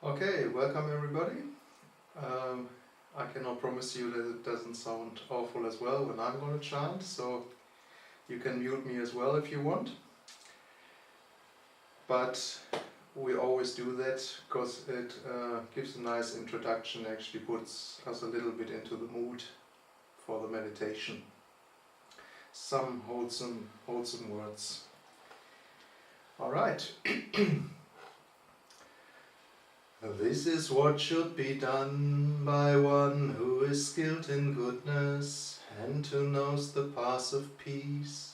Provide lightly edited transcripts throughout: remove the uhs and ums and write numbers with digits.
Okay, welcome everybody. I cannot promise you that it doesn't sound awful as well when I'm going to chant, so you can mute me as well if you want. But we always do that because it gives a nice introduction, actually puts us a little bit into the mood for the meditation. Some wholesome words. Alright. This is what should be done by one who is skilled in goodness and who knows the path of peace.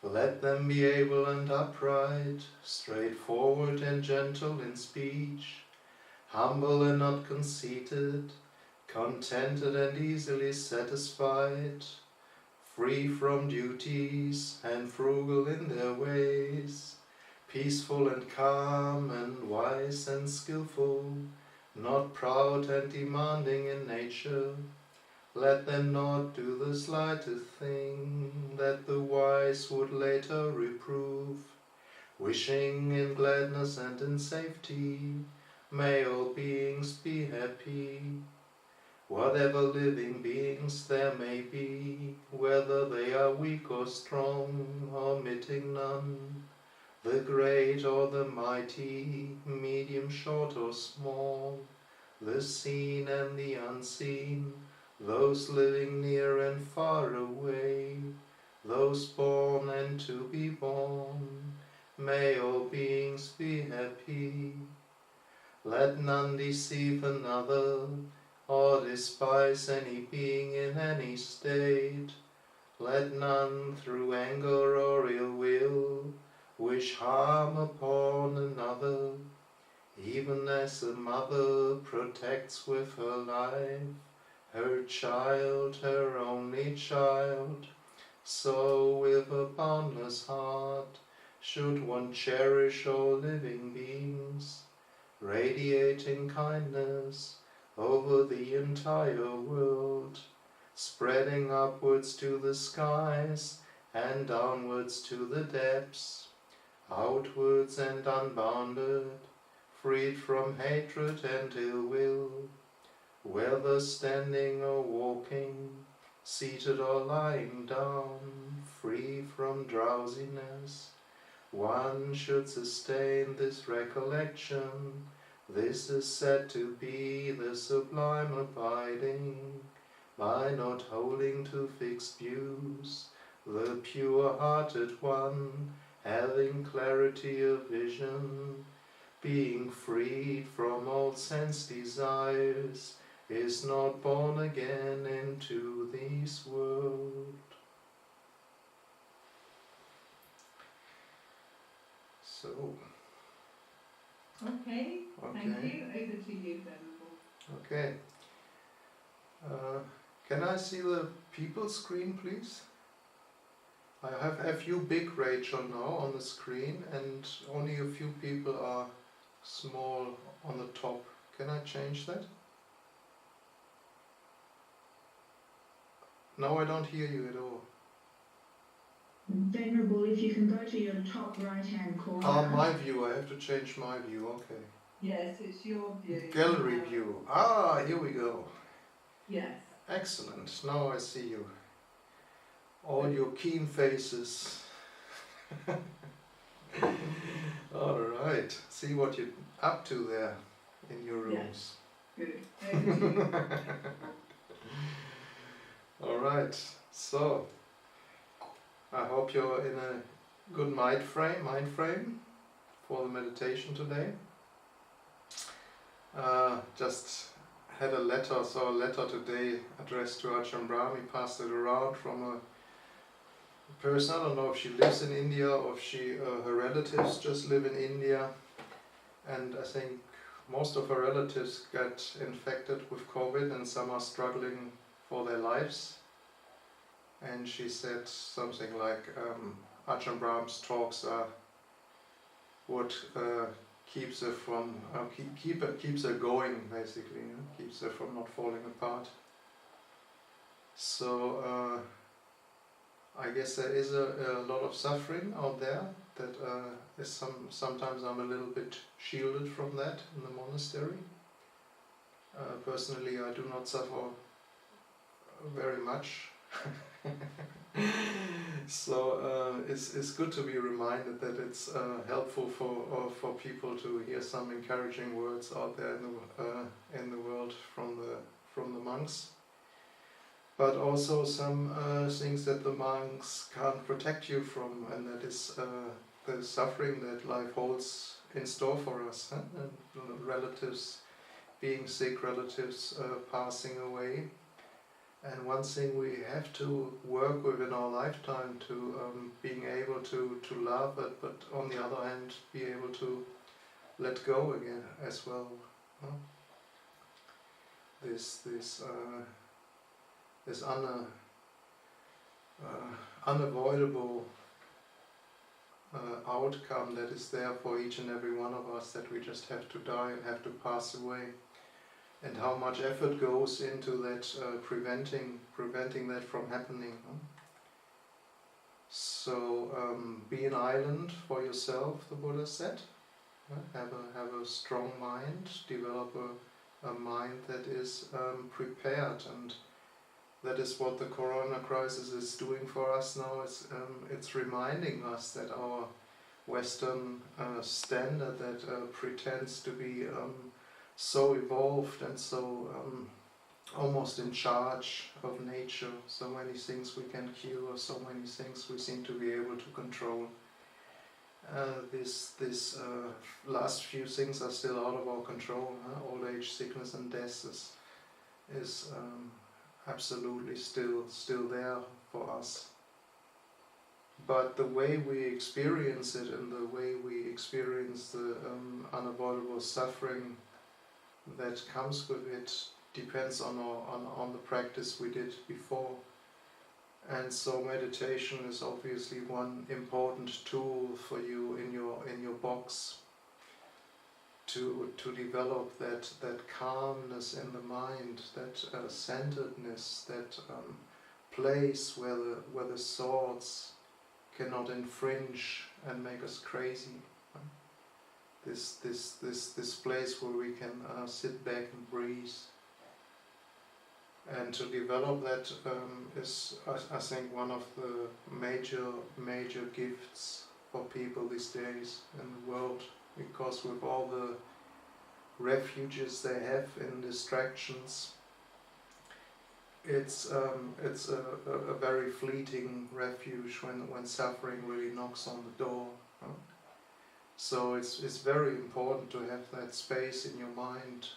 Let them be able and upright, straightforward and gentle in speech, humble and not conceited, contented and easily satisfied, free from duties and frugal in their ways, peaceful and calm and wise and skillful, not proud and demanding in nature. Let them not do the slightest thing that the wise would later reprove. Wishing in gladness and in safety, may all beings be happy. Whatever living beings there may be, whether they are weak or strong, omitting none, the great or the mighty, medium, short or small, the seen and the unseen, those living near and far away, those born and to be born, may all beings be happy. Let none deceive another, or despise any being in any state. Let none through anger or ill will wish harm upon another, even as a mother protects with her life her child, her only child, so with a boundless heart should one cherish all living beings, radiating kindness over the entire world, spreading upwards to the skies and downwards to the depths, outwards and unbounded, freed from hatred and ill will, whether standing or walking, seated or lying down, free from drowsiness. One should sustain this recollection. This is said to be the sublime abiding, by not holding to fixed views, the pure-hearted one, having clarity of vision, being freed from all sense desires, is not born again into this world. So. Okay. Thank you. Over to you, Venerable. Okay. Can I see the people screen, please? I have a few big Rachel now on the screen, and only a few people are small on the top. Can I change that? No, I don't hear you at all. Venerable, if you can go to your top right-hand corner. My view, I have to change my view, okay. Yes, it's your view. Gallery view. Here we go. Yes. Excellent, now I see you. All your keen faces. Alright, see what you're up to there in your rooms. Yes. Good. Over to you. Alright, so I hope you're in a good mind frame for the meditation today. Just had a letter today addressed to Ajahn Brahm. He passed it around from a person. I don't know if she lives in India or if her relatives just live in India, and I think most of her relatives got infected with COVID and some are struggling for their lives. And she said something like Ajahn Brahm's talks are what keeps her from keeps her going, basically, keeps her from not falling apart. So I guess there is a lot of suffering out there that is sometimes I'm a little bit shielded from that in the monastery. Personally, I do not suffer very much. So it's good to be reminded that it's helpful for people to hear some encouraging words out there in the world from the monks, but also some things that the monks can't protect you from, and that is the suffering that life holds in store for us, and relatives being sick, relatives passing away. And one thing we have to work with in our lifetime to being able to love it, but on the other hand be able to let go again as well. This unavoidable outcome that is there for each and every one of us, that we just have to die and have to pass away. And how much effort goes into that, preventing that from happening. So be an island for yourself, the Buddha said. Have a strong mind, develop a mind that is prepared, and that is what the Corona crisis is doing for us now. It's reminding us that our Western standard that pretends to be so evolved and so almost in charge of nature, so many things we can cure, so many things we seem to be able to control. This last few things are still out of our control. Old age, sickness and death is absolutely still there for us. But the way we experience it and the way we experience the unavoidable suffering that comes with it depends on the practice we did before. And so meditation is obviously one important tool for you in your box to develop that calmness in the mind, that centeredness, that place where the thoughts cannot infringe and make us crazy. This place where we can sit back and breathe. And to develop that is, I think, one of the major gifts for people these days in the world, because with all the refuges they have in distractions, it's a very fleeting refuge when suffering really knocks on the door. So it's very important to have that space in your mind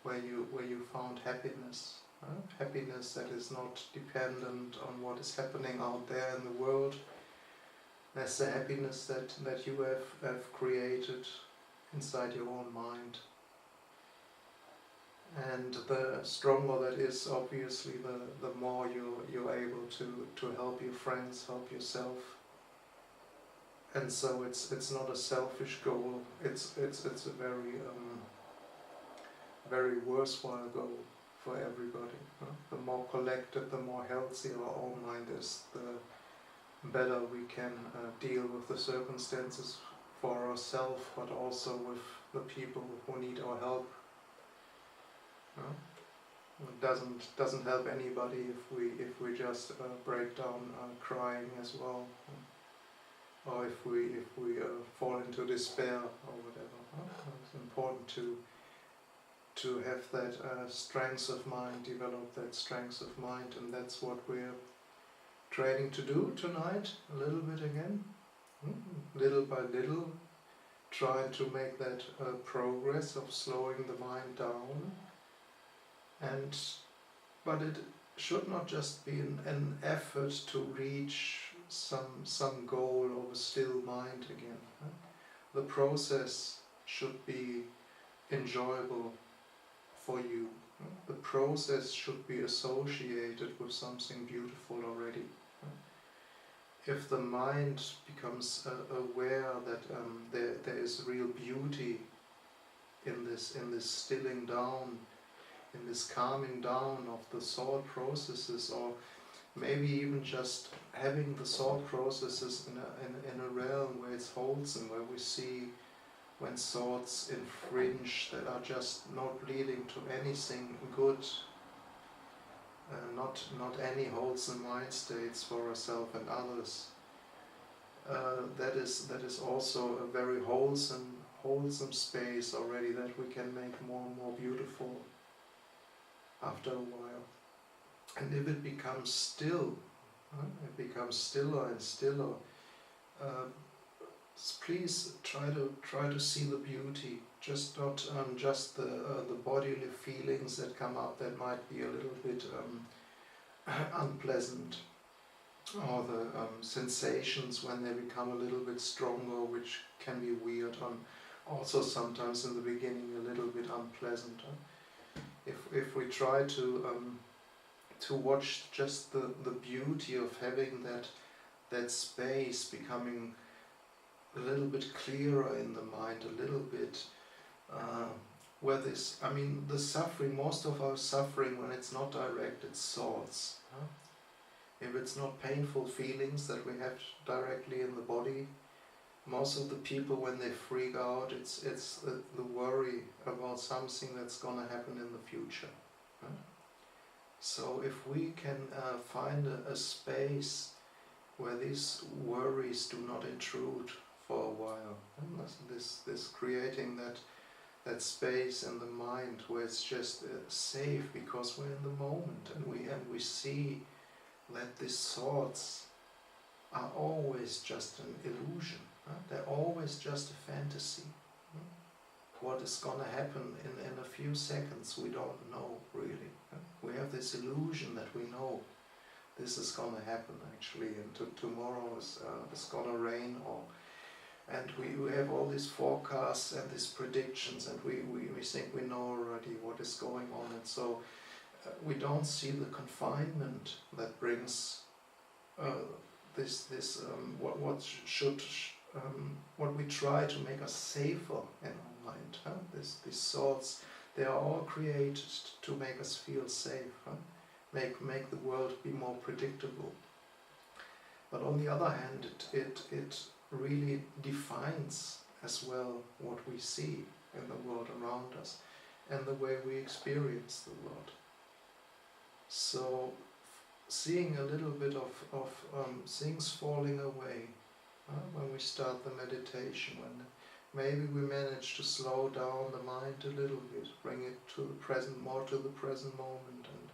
where you found happiness. Happiness that is not dependent on what is happening out there in the world. That's the happiness that you have created inside your own mind. And the stronger that is, obviously, the more you're able to help your friends, help yourself. And so it's not a selfish goal. It's a very worthwhile goal for everybody. The more collected, the more healthy our own mind is, the better we can deal with the circumstances for ourselves, but also with the people who need our help. It doesn't help anybody if we just break down crying as well, or if we fall into despair or whatever. It's important to have that strength of mind, develop that strength of mind, and that's what we're training to do tonight, a little bit again, little by little, trying to make that progress of slowing the mind down. But it should not just be an effort to reach some goal of a still mind again. The process should be enjoyable for you. The process should be associated with something beautiful already. If the mind becomes aware that there is real beauty in this stilling down, in this calming down of the thought processes, or maybe even just having the thought processes in a realm where it's wholesome, where we see when thoughts infringe that are just not leading to anything good, not any wholesome mind states for ourselves and others. That is also a very wholesome space already that we can make more and more beautiful after a while. And if it becomes still, it becomes stiller and stiller, please try to see the beauty, just not just the bodily feelings that come up that might be a little bit unpleasant, or the sensations when they become a little bit stronger, which can be weird, also sometimes in the beginning a little bit unpleasant. If we try to watch just the beauty of having that space becoming a little bit clearer in the mind, a little bit where the suffering, most of our suffering, when it's not direct, it's thoughts. If it's not painful feelings that we have directly in the body, most of the people, when they freak out, it's the worry about something that's going to happen in the future. So if we can find a space where these worries do not intrude for a while, this creating that space in the mind where it's just safe, because we're in the moment, and we see that these thoughts are always just an illusion. They're always just a fantasy. What is going to happen in a few seconds, we don't know really. We have this illusion that we know this is going to happen actually, and tomorrow is going to rain, and we have all these forecasts and these predictions, and we think we know already what is going on, and so we don't see the confinement that brings what we try to make us safer in our mind. These thoughts, they are all created to make us feel safe, make the world be more predictable. But on the other hand, it really defines as well what we see in the world around us and the way we experience the world. So seeing a little bit of things falling away when we start the meditation, when maybe we manage to slow down the mind a little bit, bring it to the present, more to the present moment, and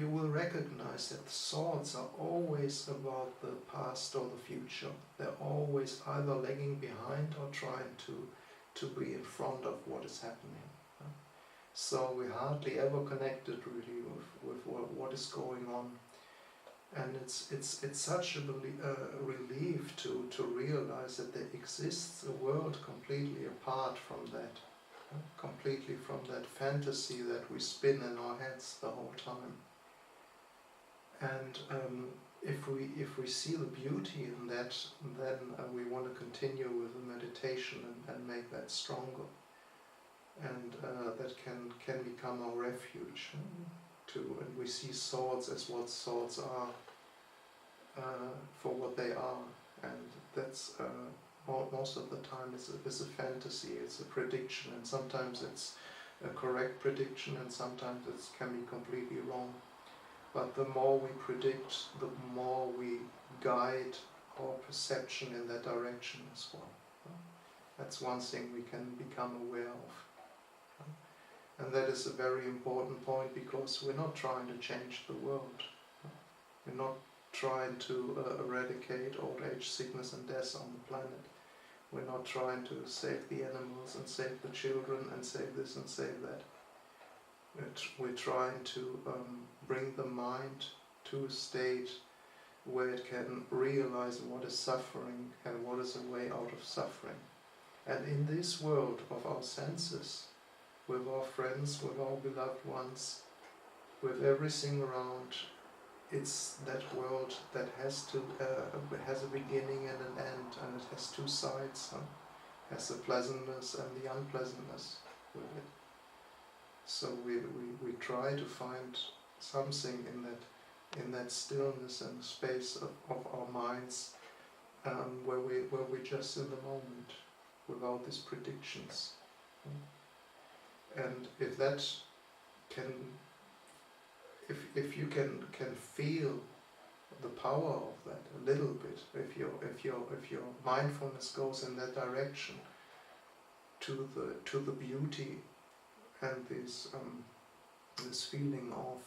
you will recognize that the thoughts are always about the past or the future. They're always either lagging behind or trying to be in front of what is happening. So we hardly ever connected really with what is going on. And it's such a relief to realize that there exists a world completely apart from that, completely from that fantasy that we spin in our heads the whole time. And if we see the beauty in that, then we want to continue with the meditation and make that stronger, and that can become our refuge. And we see thoughts as what thoughts are, for what they are, and that's most of the time it's a fantasy, it's a prediction, and sometimes it's a correct prediction, and sometimes it can be completely wrong. But the more we predict, the more we guide our perception in that direction as well. That's one thing we can become aware of. And that is a very important point, because we're not trying to change the world. We're not trying to eradicate old age, sickness and death on the planet. We're not trying to save the animals and save the children and save this and save that. We're trying to bring the mind to a state where it can realize what is suffering and what is a way out of suffering. And in this world of our senses, with our friends, with our beloved ones, with everything around, it's that world that has a beginning and an end, and it has two sides. Has the pleasantness and the unpleasantness with it. So we try to find something in in that stillness and space of our minds, where we're just in the moment, without these predictions. And if that can, if you can feel the power of that a little bit, if your mindfulness goes in that direction, to the beauty and this feeling of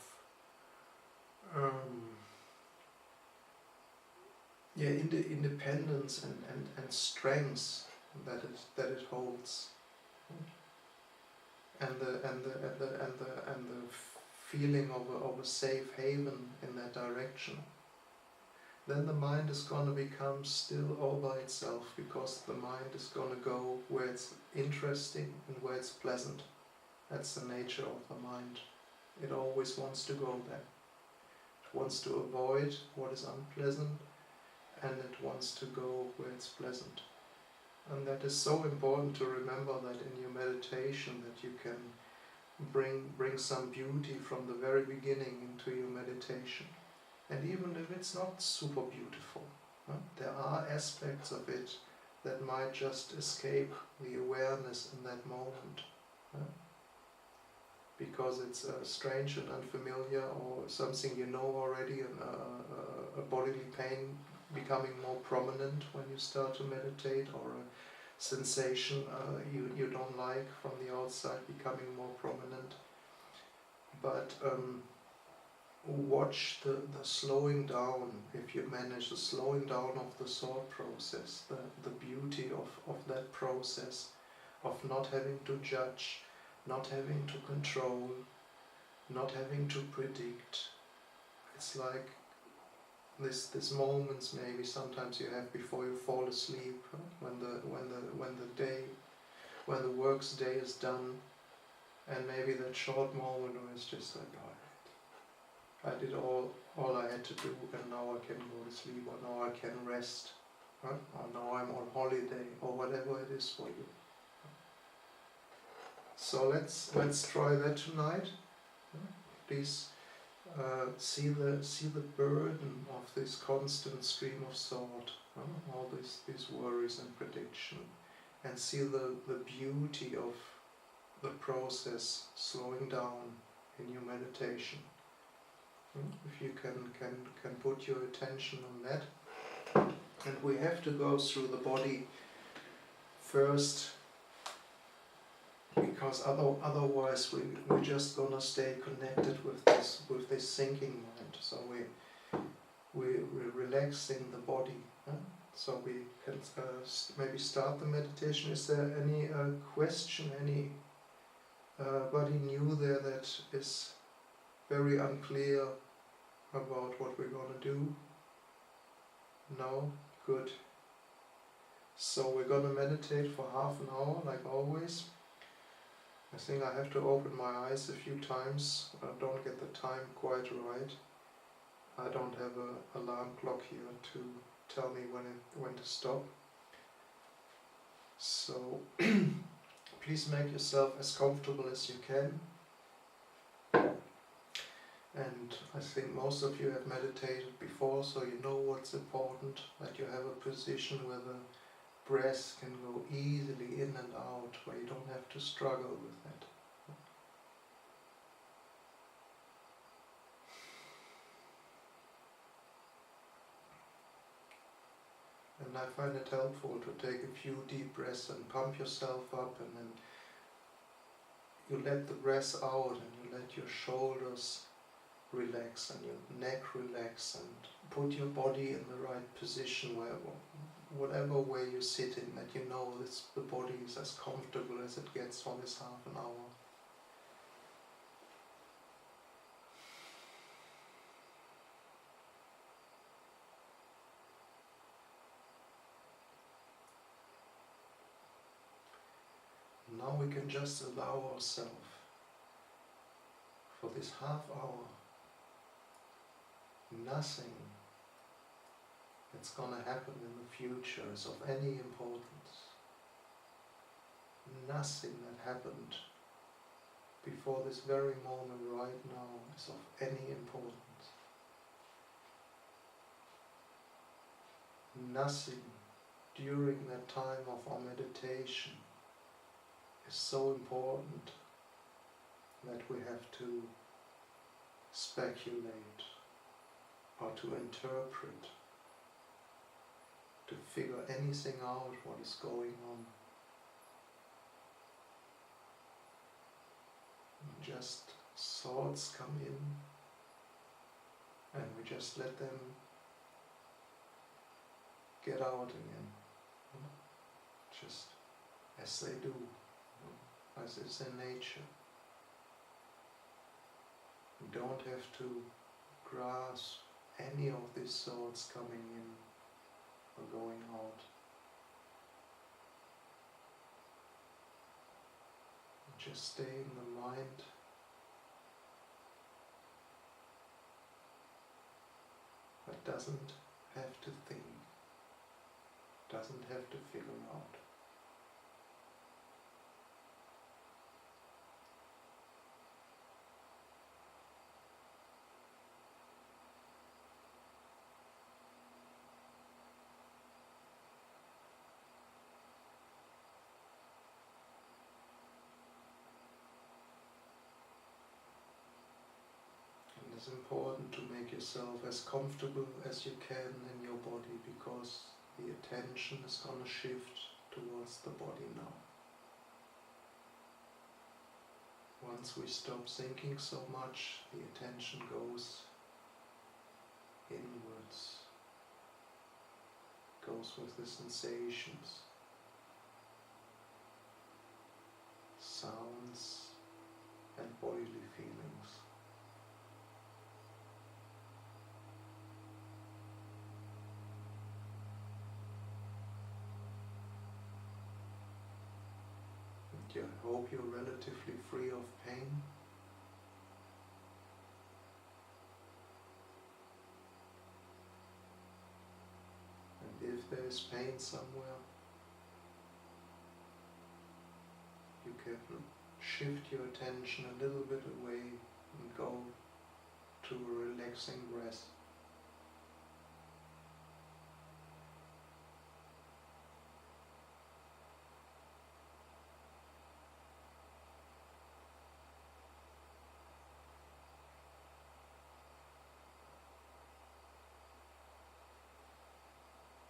independence and strength that it holds, and the feeling of a safe haven in that direction, then the mind is going to become still all by itself, because the mind is going to go where it's interesting and where it's pleasant. That's the nature of the mind. It always wants to go there. It wants to avoid what is unpleasant, and it wants to go where it's pleasant. And that is so important to remember, that in your meditation that you can bring some beauty from the very beginning into your meditation. And even if it's not super beautiful, there are aspects of it that might just escape the awareness in that moment, because it's strange and unfamiliar, or something you know already, and a bodily pain becoming more prominent when you start to meditate, or a sensation you don't like from the outside becoming more prominent. But watch the slowing down, if you manage the slowing down of the thought process, the beauty of that process, of not having to judge, not having to control, not having to predict. It's like this moments maybe sometimes you have before you fall asleep, when the work's day is done, and maybe that short moment where it's just like, I did all I had to do, and now I can go to sleep, or now I can rest, or now I'm on holiday, or whatever it is for you. So let's try that tonight. Please see the burden of this constant stream of thought, all these worries and prediction, and see the beauty of the process slowing down in your meditation. If you can put your attention on that. And we have to go through the body first, because otherwise we're just gonna stay connected with this thinking mind. So we're relaxing the body. So we can maybe start the meditation. Is there any question? Anybody new there that is very unclear about what we're going to do? No? Good. So we're going to meditate for half an hour, like always. I think I have to open my eyes a few times. I don't get the time quite right. I don't have an alarm clock here to tell me when to stop. So please make yourself as comfortable as you can. And I think most of you have meditated before, so you know what's important, that you have a position where the breath can go easily in and out, where you don't have to struggle with that. And I find it helpful to take a few deep breaths and pump yourself up, and then you let the breath out, and you let your shoulders relax and your neck relax, and put your body in the right position, where whatever way you're sitting, that you know the body is as comfortable as it gets for this half an hour. Now we can just allow ourselves for this half hour, nothing that's going to happen in the future is of any importance. Nothing that happened before this very moment right now is of any importance. nothing during that time of our meditation is so important that we have to speculate or to interpret, to figure anything out what is going on. And just thoughts come in and we just let them get out again, just as they do, as is in nature. We don't have to grasp any of these thoughts coming in or going out. Just stay in the mind that doesn't have to think, doesn't have to figure out. It's important to make yourself as comfortable as you can in your body, because the attention is going to shift towards the body now. Once we stop thinking so much, the attention goes inwards, goes with the sensations, sounds and bodily feelings. I hope you're relatively free of pain. And if there is pain somewhere, you can shift your attention a little bit away and go to a relaxing breath.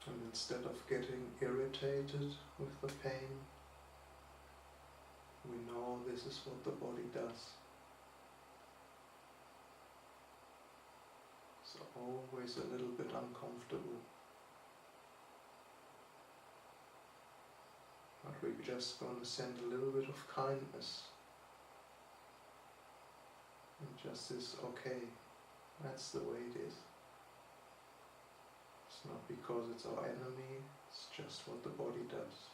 And instead of getting irritated with the pain, we know this is what the body does. It's always a little bit uncomfortable. But we're just going to send a little bit of kindness. And just this, okay, that's the way it is. It's not because it's our enemy, it's just what the body does.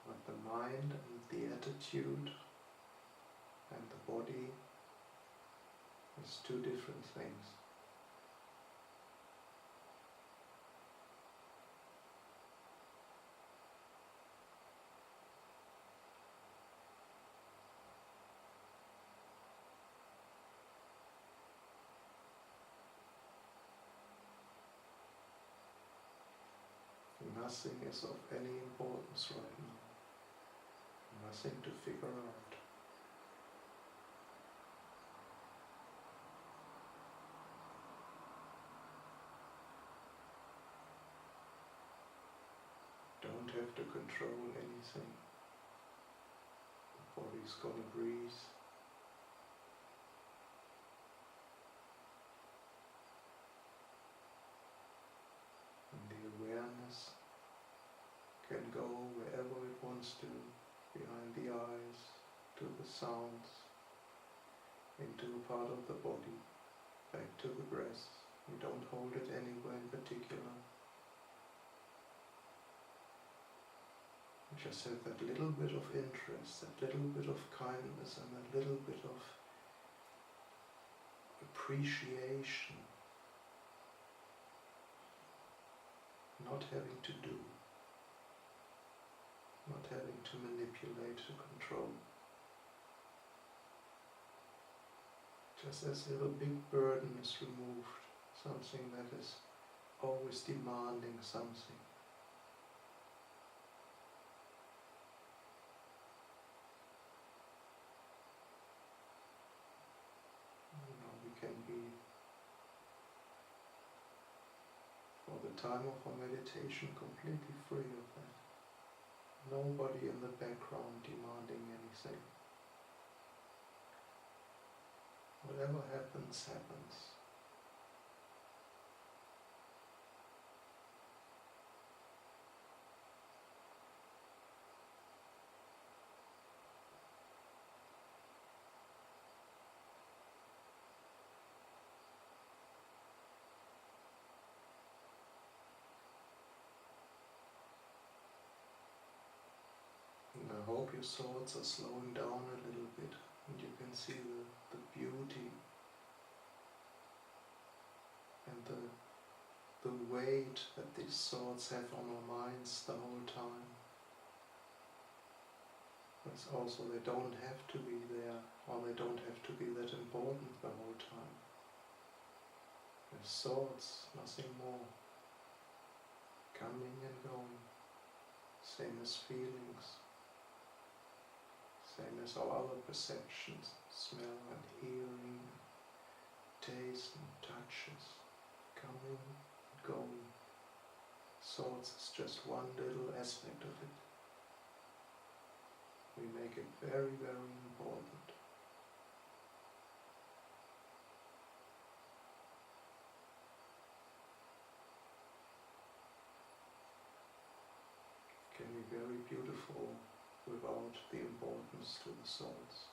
But the mind and the attitude and the body is two different things. Nothing is of any importance right now. Nothing to figure out. Don't have to control anything. The body's gonna breathe. And the awareness can go wherever it wants to, behind the eyes, to the sounds, into a part of the body, back to the breath. You don't hold it anywhere in particular. You just have that little bit of interest, that little bit of kindness, and that little bit of appreciation. Not having to do. Not having to manipulate, to control. Just as if a big burden is removed, something that is always demanding something. We can be, for the time of our meditation, completely free of that. Nobody in the background demanding anything. Whatever happens, happens. And I hope your thoughts are slowing down a little bit and you can see the beauty and the weight that these thoughts have on our minds the whole time. But also they don't have to be there, or they don't have to be that important the whole time. They're thoughts, nothing more. Coming and going, same as feelings. Same as our other perceptions, smell and hearing, taste and touches, coming and going. Thoughts is just one little aspect of it. We make it very, very important. It can be very beautiful without the importance to the souls.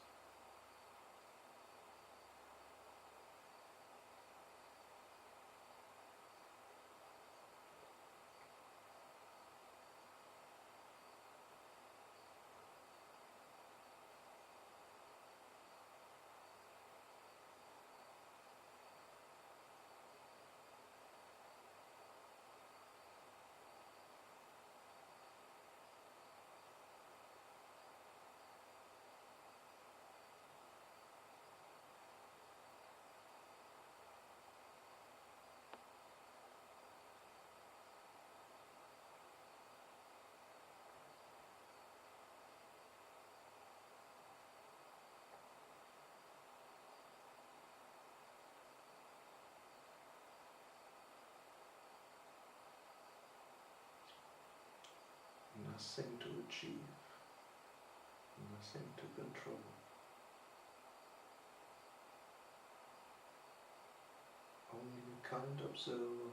Nothing to achieve, nothing to control. Only a kind observer,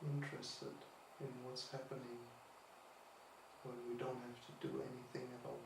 interested in what's happening when we don't have to do anything at all.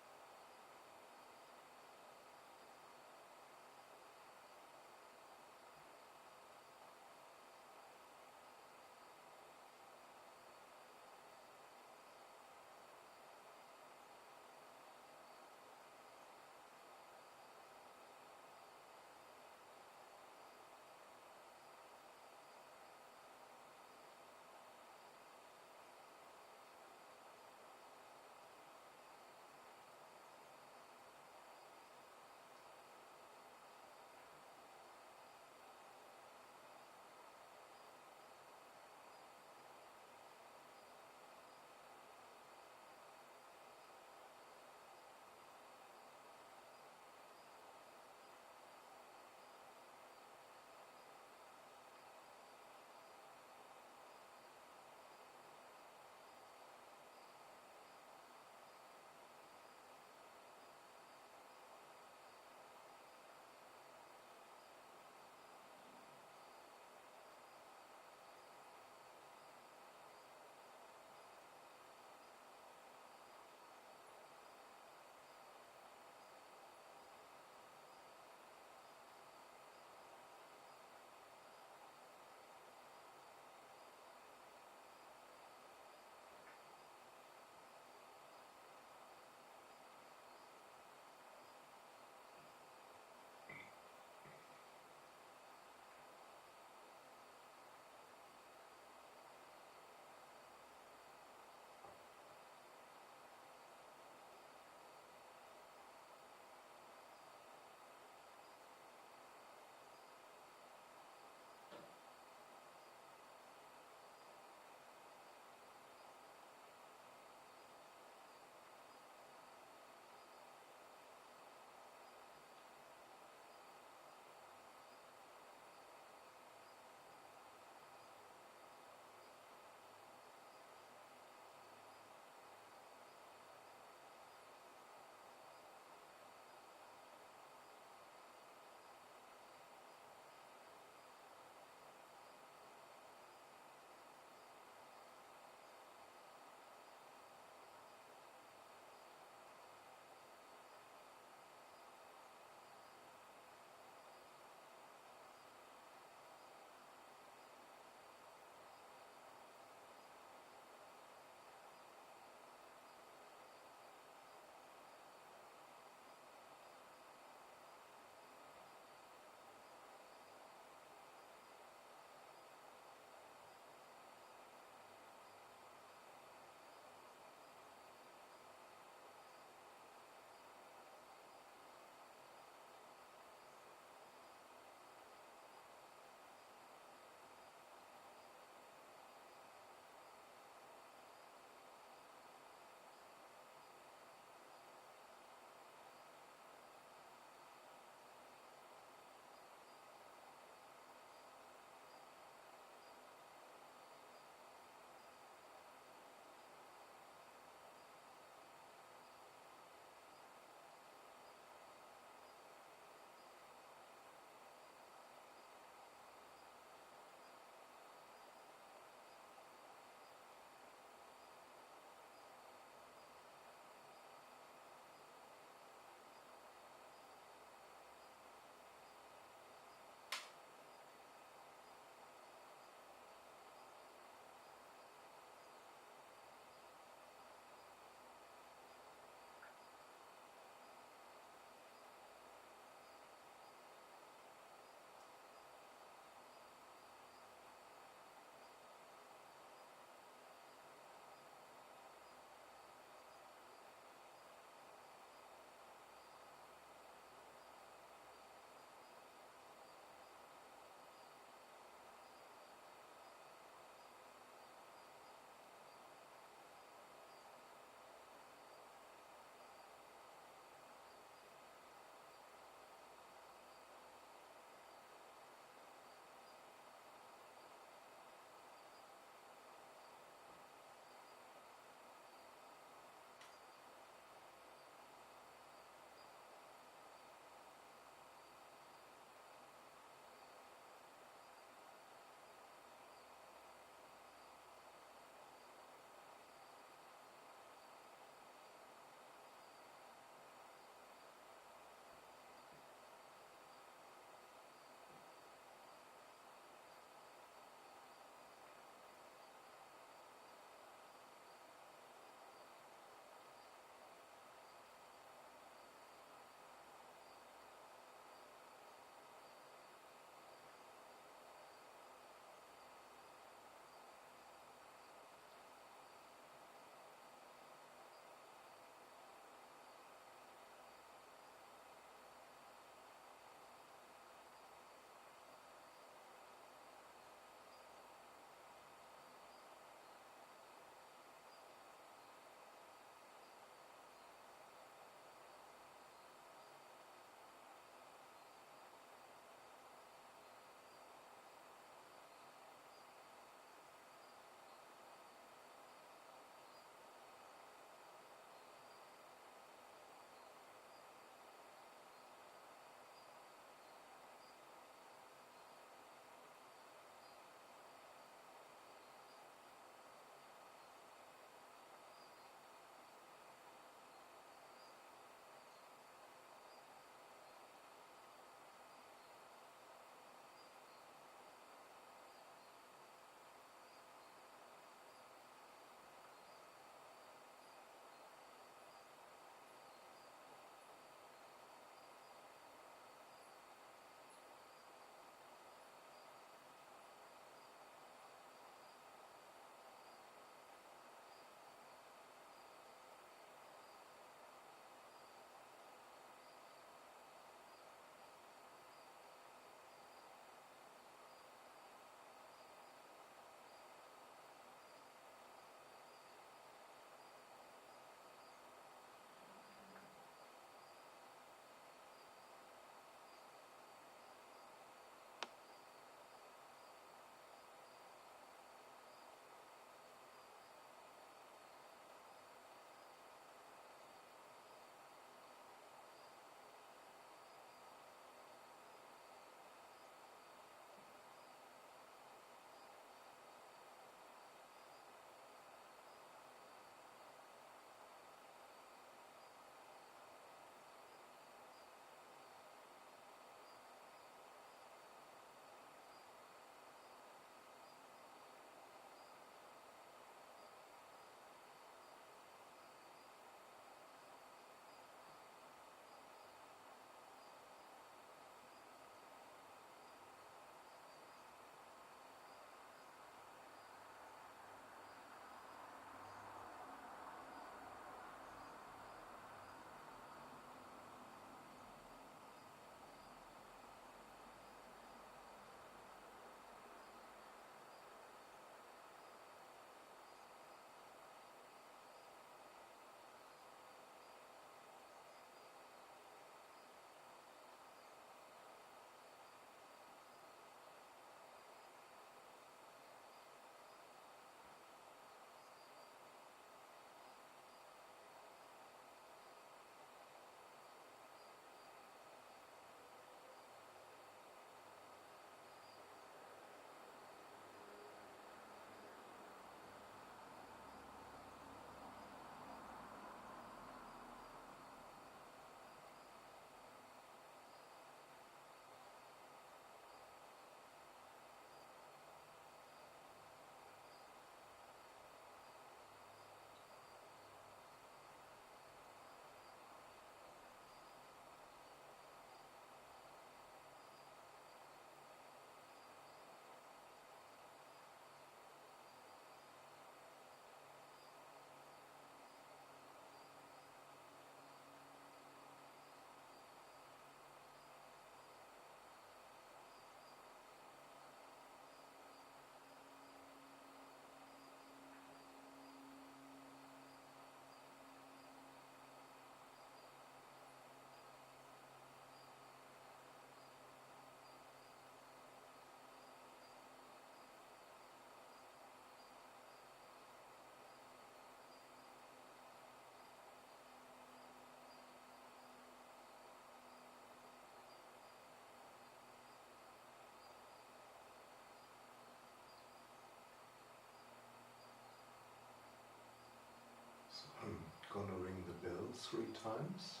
times.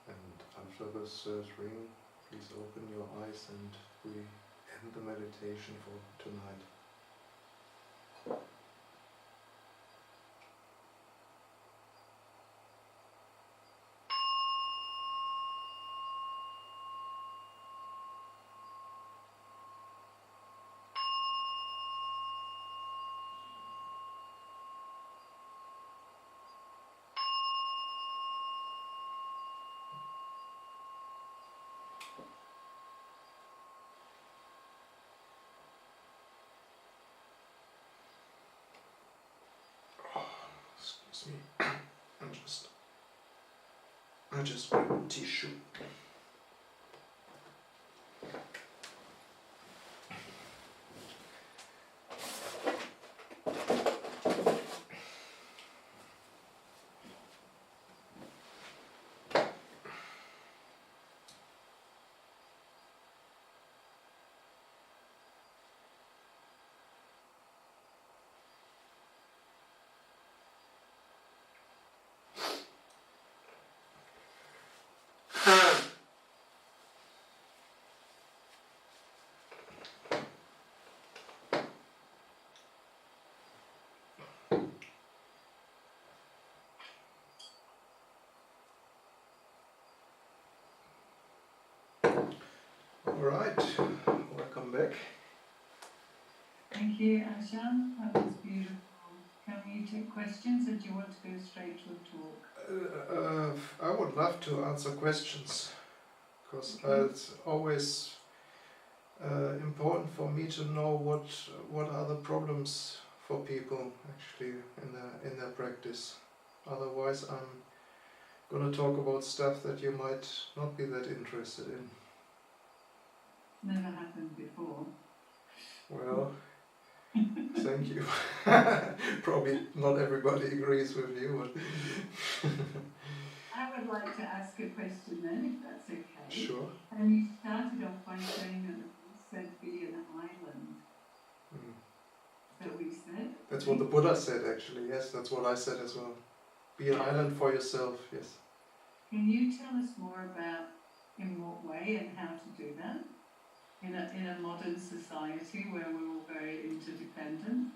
And after the third ring, please open your eyes and we end the meditation for tonight. Excuse me, I just grab a tissue. Alright, welcome back. Thank you, Ajahn. That was beautiful. Can we take questions, or do you want to go straight to the talk? I would love to answer questions, because it's always important for me to know what are the problems for people actually in their practice. Otherwise, I'm going to talk about stuff that you might not be that interested in. Never happened before. Well, thank you. Probably not everybody agrees with you, but I would like to ask a question then, if that's okay. Sure. And you started off by saying that you said be an island. Is that what you said? That's what the Buddha said actually, yes, that's what I said as well. Be an island for yourself, yes. Can you tell us more about in what way and how to do that? In a modern society where we're all very interdependent?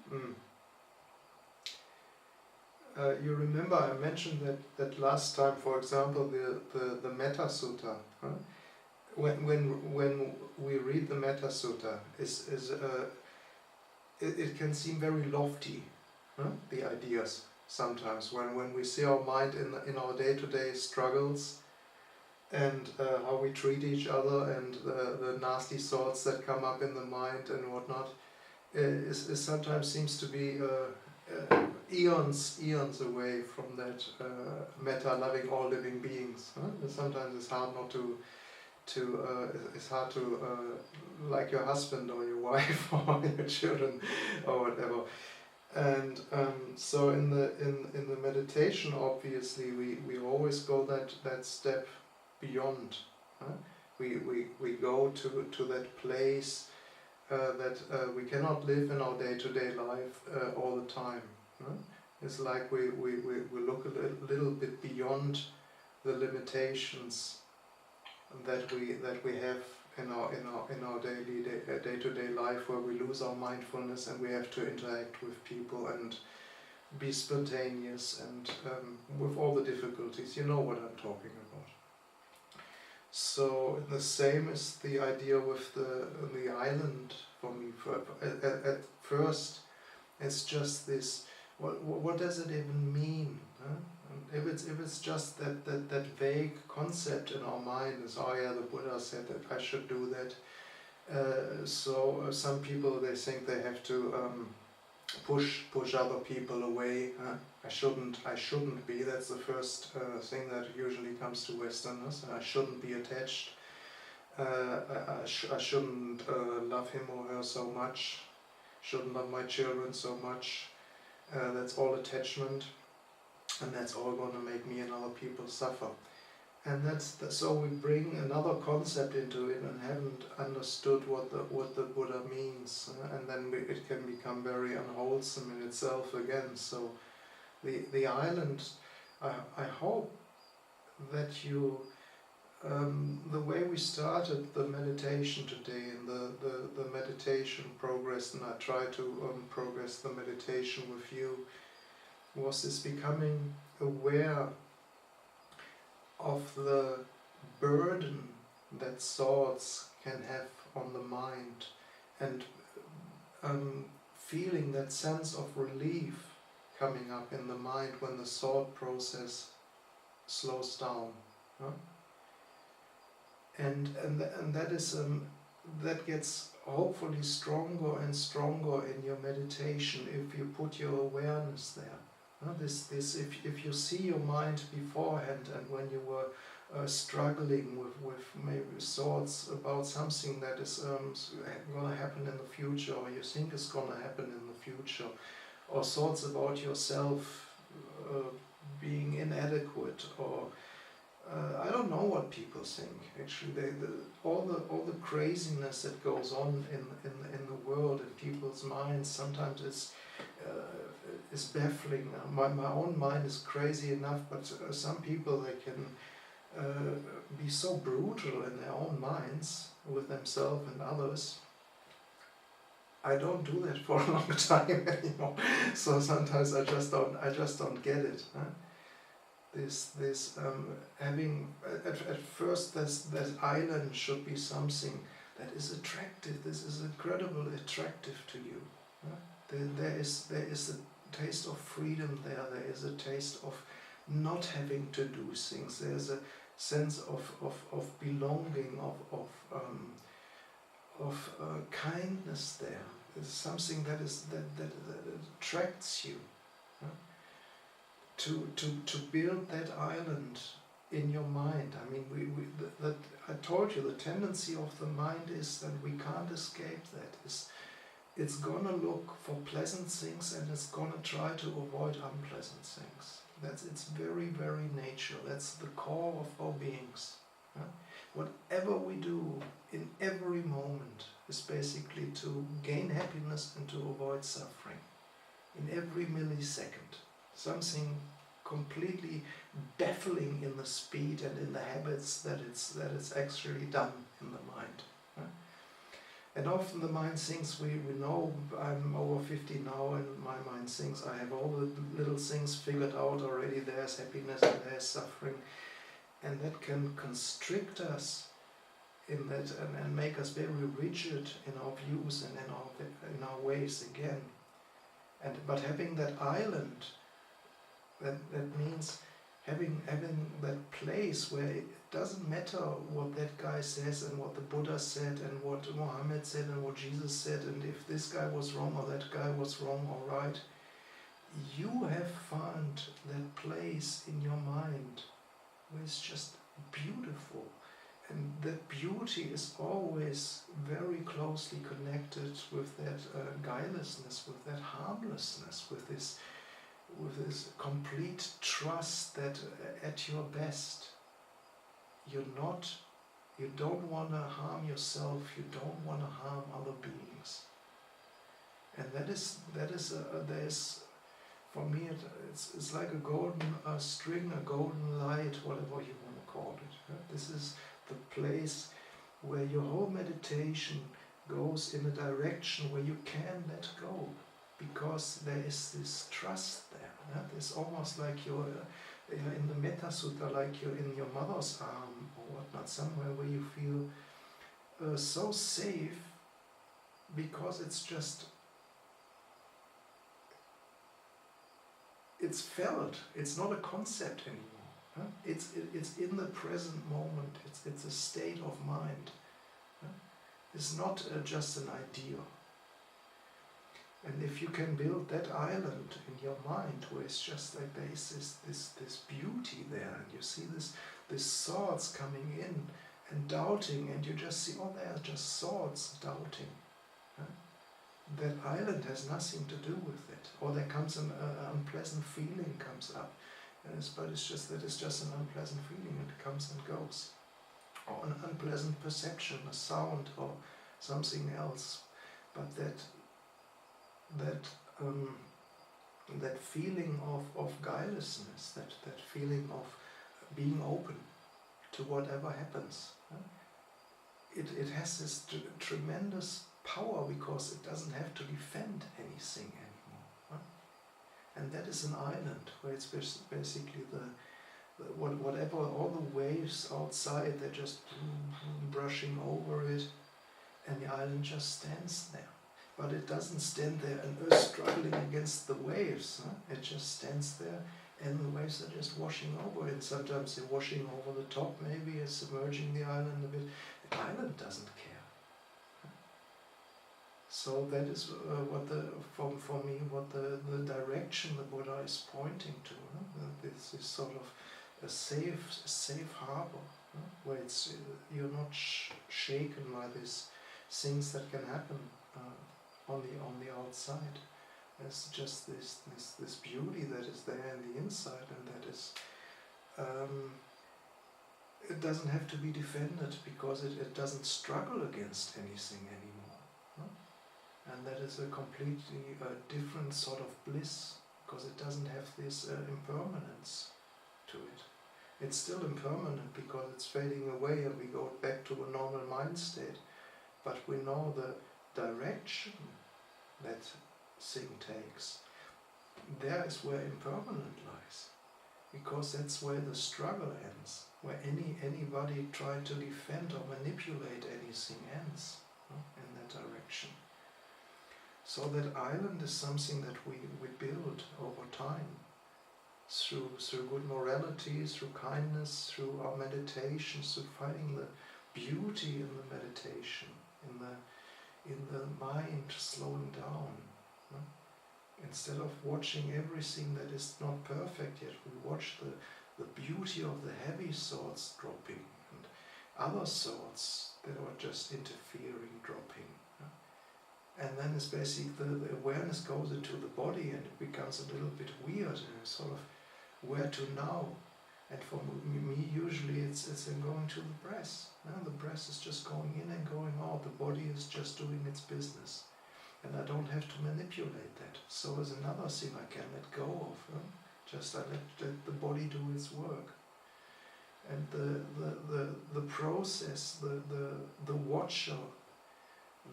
You remember I mentioned that last time, for example, the Metta Sutta. Huh? When we read the Metta Sutta, it can seem very lofty, huh? The ideas sometimes when we see our mind in our day-to-day struggles and how we treat each other and the nasty thoughts that come up in the mind and whatnot, it sometimes seems to be eons away from that metta, loving all living beings. Huh? Sometimes it's hard not to like your husband or your wife or your children or whatever. And so in the meditation, obviously we always go that step beyond. We go to that place that we cannot live in our day-to-day life all the time. It's like we look a little bit beyond the limitations that we have in our day-to-day life, where we lose our mindfulness and we have to interact with people and be spontaneous and with all the difficulties. You know what I'm talking about. So the same is the idea with the island for me. At first, it's just this. What does it even mean? Huh? If it's just that vague concept in our mind, is the Buddha said that I should do that. So some people, they think they have to push other people away. I shouldn't be. That's the first thing that usually comes to Westerners. I shouldn't be attached. I shouldn't love him or her so much. Shouldn't love my children so much. That's all attachment, and that's all going to make me and other people suffer. And so we bring another concept into it and haven't understood what the Buddha means, and then it can become very unwholesome in itself again. So the island, I hope that you, the way we started the meditation today and the meditation progress, and I try to progress the meditation with you, was this becoming aware of the burden that thoughts can have on the mind, and feeling that sense of relief coming up in the mind when the thought process slows down. Huh? And that is that gets hopefully stronger and stronger in your meditation if you put your awareness there. If you see your mind beforehand, and when you were struggling with maybe thoughts about something that is going to happen in the future, or you think is going to happen in the future, or thoughts about yourself being inadequate, or I don't know what people think. Actually, all the craziness that goes on in the world, in people's minds, sometimes is baffling. My own mind is crazy enough, but some people, they can be so brutal in their own minds with themselves and others. I don't do that for a long time anymore. So sometimes I just don't get it. Huh? This having at first that island should be something that is attractive. This is incredibly attractive to you. Huh? There is a taste of freedom there. There is a taste of not having to do things. There's a sense of belonging, of kindness there. There's something that attracts you. Huh? To build that island in your mind. I mean, I told you, the tendency of the mind is that we can't escape that. It's gonna look for pleasant things, and it's gonna try to avoid unpleasant things. That's its very, very nature. That's the core of our beings. Huh? Whatever we do in every moment is basically to gain happiness and to avoid suffering. In every millisecond. Something completely baffling in the speed and in the habits that it's actually done in the mind. Huh? And often the mind thinks, we know, I'm over 50 now, and my mind thinks I have all the little things figured out already. There's happiness and there's suffering, and that can constrict us in that and make us very rigid in our views and in our ways again. But having that island, that means having that place where it doesn't matter what that guy says and what the Buddha said and what Muhammad said and what Jesus said, and if this guy was wrong or that guy was wrong or right. You have found that place in your mind where it's just beautiful. And that beauty is always very closely connected with that guilelessness, with that harmlessness, with this complete trust that at your best, you don't want to harm yourself, you don't want to harm other beings. And there's for me, it's like a golden string, a golden light, whatever you want to call it. This is the place where your whole meditation goes in a direction where you can let go, because there is this trust there. It's almost like you're in the Metta Sutta, like you're in your mother's arm or whatnot, somewhere where you feel so safe, because it's felt. It's not a concept anymore. Huh? It's in the present moment. It's a state of mind. Huh? It's not just an idea. And if you can build that island in your mind, where it's just like there is this beauty there, and you see this thoughts coming in and doubting, and you just see, oh, they are just thoughts doubting. Huh? That island has nothing to do with it. Or there comes an unpleasant feeling comes up, but it's just an unpleasant feeling, and it comes and goes. Or an unpleasant perception, a sound or something else. But that feeling of guilelessness, that feeling of being open to whatever happens. It has this tremendous power because it doesn't have to defend anything anymore. And that is an island where it's basically whatever, all the waves outside, they're just brushing over it, and the island just stands there. But it doesn't stand there and struggling against the waves. It just stands there, and the waves are just washing over it. Sometimes they're washing over the top, maybe it's submerging the island a bit. The island doesn't care. So that is for me what the direction the Buddha is pointing to. This is sort of a safe harbor, where it's you're not shaken by these things that can happen on the outside. There's just this beauty that is there in the inside, and that is it doesn't have to be defended because it doesn't struggle against anything anymore. And that is a completely different sort of bliss, because it doesn't have this impermanence to it. It's still impermanent because it's fading away and we go back to a normal mind state. But we know the direction that thing takes. There is where impermanent lies, because that's where the struggle ends, where anybody trying to defend or manipulate anything ends in that direction. So that island is something that we build over time through good morality, through kindness, through our meditations, through finding the beauty in the meditation, in the mind slowing down. Instead of watching everything that is not perfect yet, we watch the beauty of the heavy thoughts dropping and other thoughts that are just interfering dropping. And then it's basically the awareness goes into the body and it becomes a little bit weird and sort of where to now. And for me usually it's in going to the breath. The breath is just going in and going out. The body is just doing its business. And I don't have to manipulate that. So is another thing I can let go of. Just I let the body do its work. And the process, the watcher,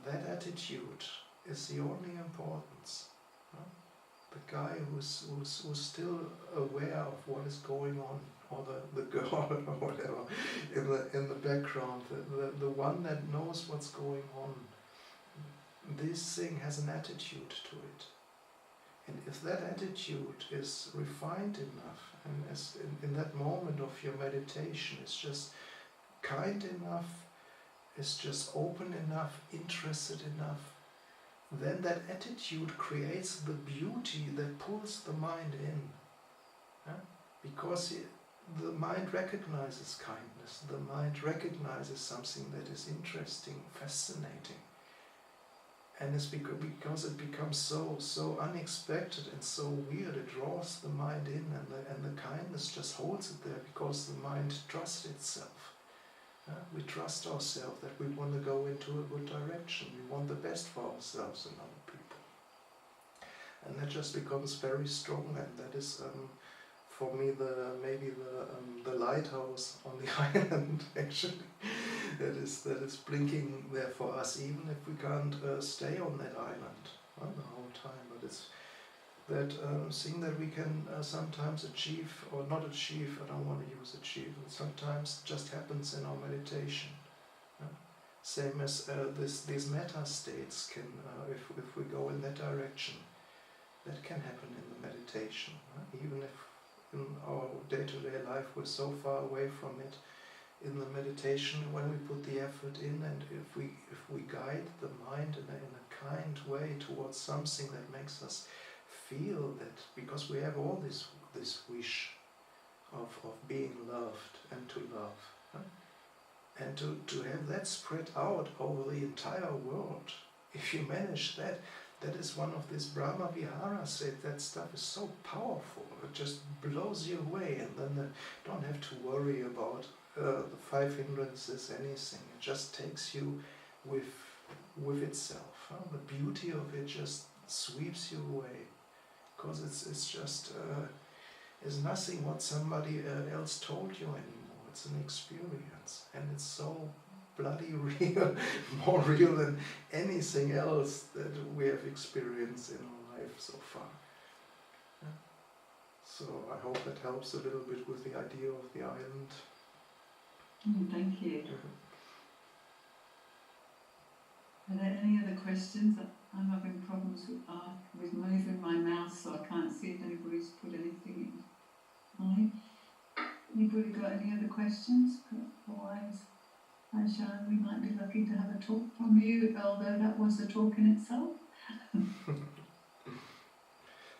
that attitude is the only importance. The guy who's still aware of what is going on, or the girl or whatever in the background, the one that knows what's going on. This thing has an attitude to it. And if that attitude is refined enough, and as in that moment of your meditation, it's just kind enough, is just open enough, interested enough, then that attitude creates the beauty that pulls the mind in. Because the mind recognizes kindness, the mind recognizes something that is interesting, fascinating. And it's because it becomes so unexpected and so weird, it draws the mind in, and the kindness just holds it there because the mind trusts itself. We trust ourselves that we want to go into a good direction. We want the best for ourselves and other people. And that just becomes very strong, and that is for me maybe the lighthouse on the island actually. that is blinking there for us, even if we can't stay on that island the whole time. But it's that thing that we can sometimes achieve or not achieve. I don't want to use achieve. It sometimes just happens in our meditation. Same as these metta states can, if we go in that direction, that can happen in the meditation. Even if in our day-to-day life we're so far away from it, in the meditation, when we put the effort in, and if we guide the mind in a kind way towards something that makes us feel that, because we have all this wish of being loved and to love, and to have that spread out over the entire world. If you manage that, that is one of these Brahma Viharas. That stuff is so powerful, it just blows you away, and then you don't have to worry about the 5 hindrances, anything. It just takes you with itself. The beauty of it just sweeps you away, because it's just is nothing what somebody else told you anymore. It's an experience, and it's so bloody real, more real than anything else that we have experienced in our life so far. Yeah. So I hope that helps a little bit with the idea of the island. Thank you. Are there any other questions? I'm having problems with moving my mouse, so I can't see if anybody's put anything in. Anybody got any other questions? Otherwise, Ajahn, we might be lucky to have a talk from you, although that was a talk in itself.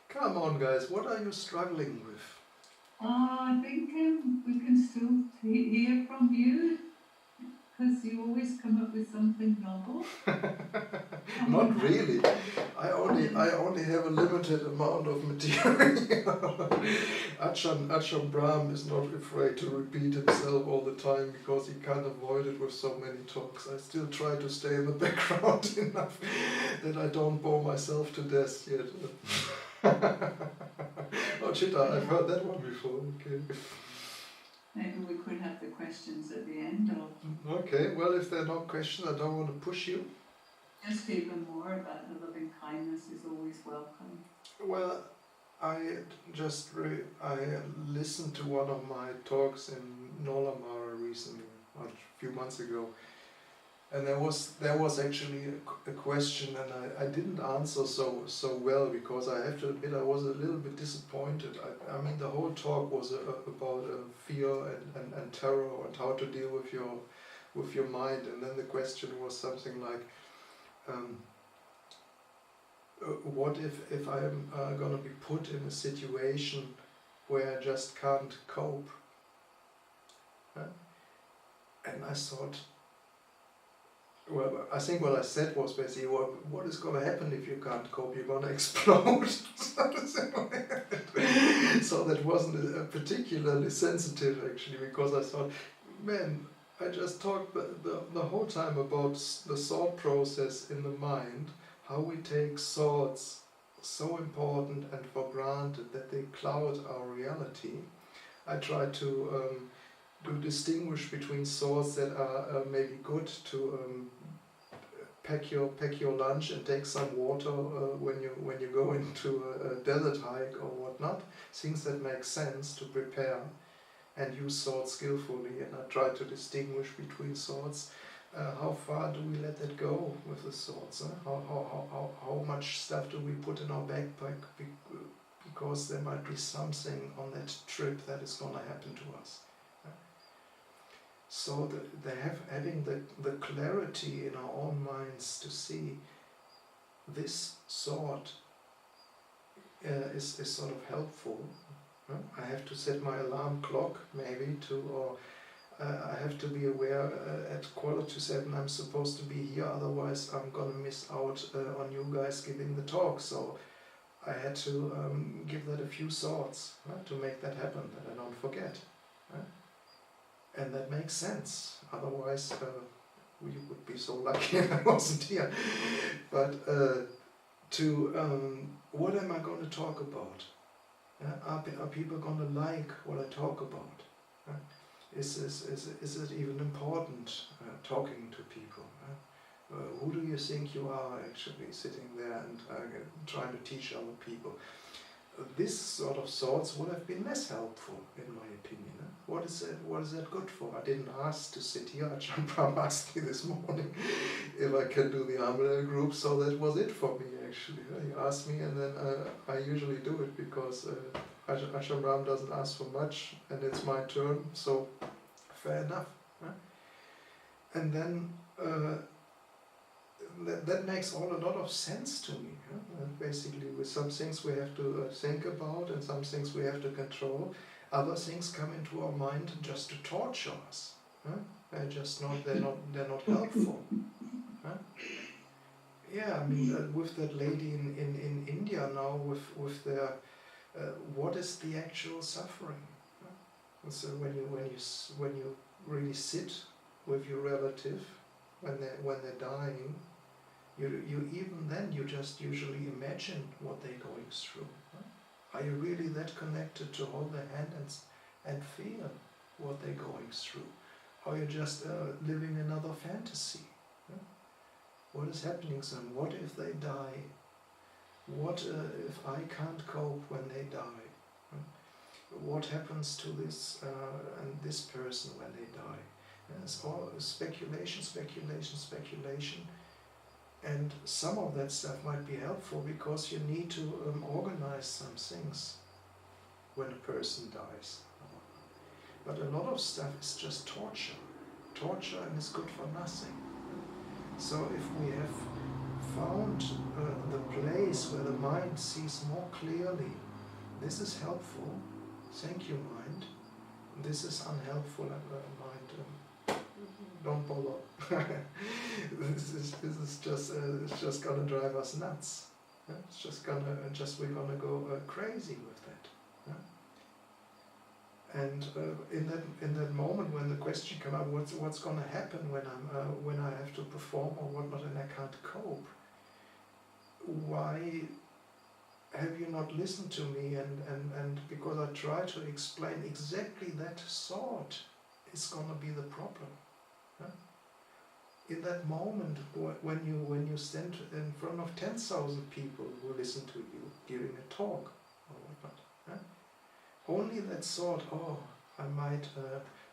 Come on, guys, what are you struggling with? I think we can still hear from you, because you always come up with something novel. Not really. I only have a limited amount of material. Ajahn Brahm is not afraid to repeat himself all the time because he can't avoid it with so many talks. I still try to stay in the background enough that I don't bore myself to death yet. Oh, Chitta, I've heard that one before. Okay. Maybe we could have the questions at the end, or okay, well, if there are no questions, I don't want to push you. Just even more about the loving kindness is always welcome. Well, I listened to one of my talks in Nolamara recently, a few months ago, and there was actually a question, and I didn't answer so well, because I have to admit I was a little bit disappointed. I mean, the whole talk was about fear and terror and how to deal with your mind, and then the question was something like, what if I'm going to be put in a situation where I just can't cope? And I thought, well, I think what I said was basically, what is going to happen if you can't cope? You're going to explode. So that wasn't particularly sensitive, actually, because I thought, man, I just talked the whole time about the thought process in the mind, how we take thoughts so important and for granted that they cloud our reality. I try to distinguish between thoughts that are maybe good to pack your lunch and take some water when you go into a desert hike or whatnot, things that make sense to prepare and use thoughts skillfully, and I try to distinguish between thoughts. How far do we let that go with the thoughts? How much stuff do we put in our backpack because there might be something on that trip that is going to happen to us. So having the clarity in our own minds to see this thought is sort of helpful. I have to set my alarm clock maybe or I have to be aware at 6:45 I'm supposed to be here, otherwise I'm going to miss out on you guys giving the talk. So I had to give that a few thoughts to make that happen, that I don't forget. And that makes sense, otherwise you would be so lucky if I wasn't here. But what am I going to talk about? Are people going to like what I talk about? Is it even important talking to people? Who do you think you are actually sitting there and trying to teach other people? This sort of thoughts would have been less helpful, in my opinion. What is that good for? I didn't ask to sit here. Ajahn Brahm asked me this morning if I can do the Armadale group, so that was it for me actually. He asked me, and then I usually do it because Ajahn Brahm doesn't ask for much, and it's my turn, so fair enough. And then that makes a lot of sense to me. Basically, with some things we have to think about, and some things we have to control. Other things come into our mind just to torture us. They're not helpful. Yeah, I mean, with that lady in India now, with their what is the actual suffering? So when you really sit with your relative when they're dying, you even then you just usually imagine what they're going through. Are you really that connected to hold their hand and feel what they're going through? Or are you just living another fantasy? What is happening to them? What if they die? What if I can't cope when they die? What happens to this and this person when they die? And it's all speculation, speculation, speculation. And some of that stuff might be helpful because you need to organize some things when a person dies. But a lot of stuff is just torture. Torture, and is good for nothing. So if we have found the place where the mind sees more clearly, this is helpful, thank you mind, this is unhelpful, mind, don't bother. this is just it's just gonna drive us nuts. It's just we're gonna go crazy with that. And in that moment when the question came up, what's gonna happen when I have to perform or whatnot and I can't cope? Why have you not listened to me? And because I try to explain exactly that thought is gonna be the problem. In that moment when you stand in front of 10,000 people who listen to you giving a talk or whatnot, only that thought,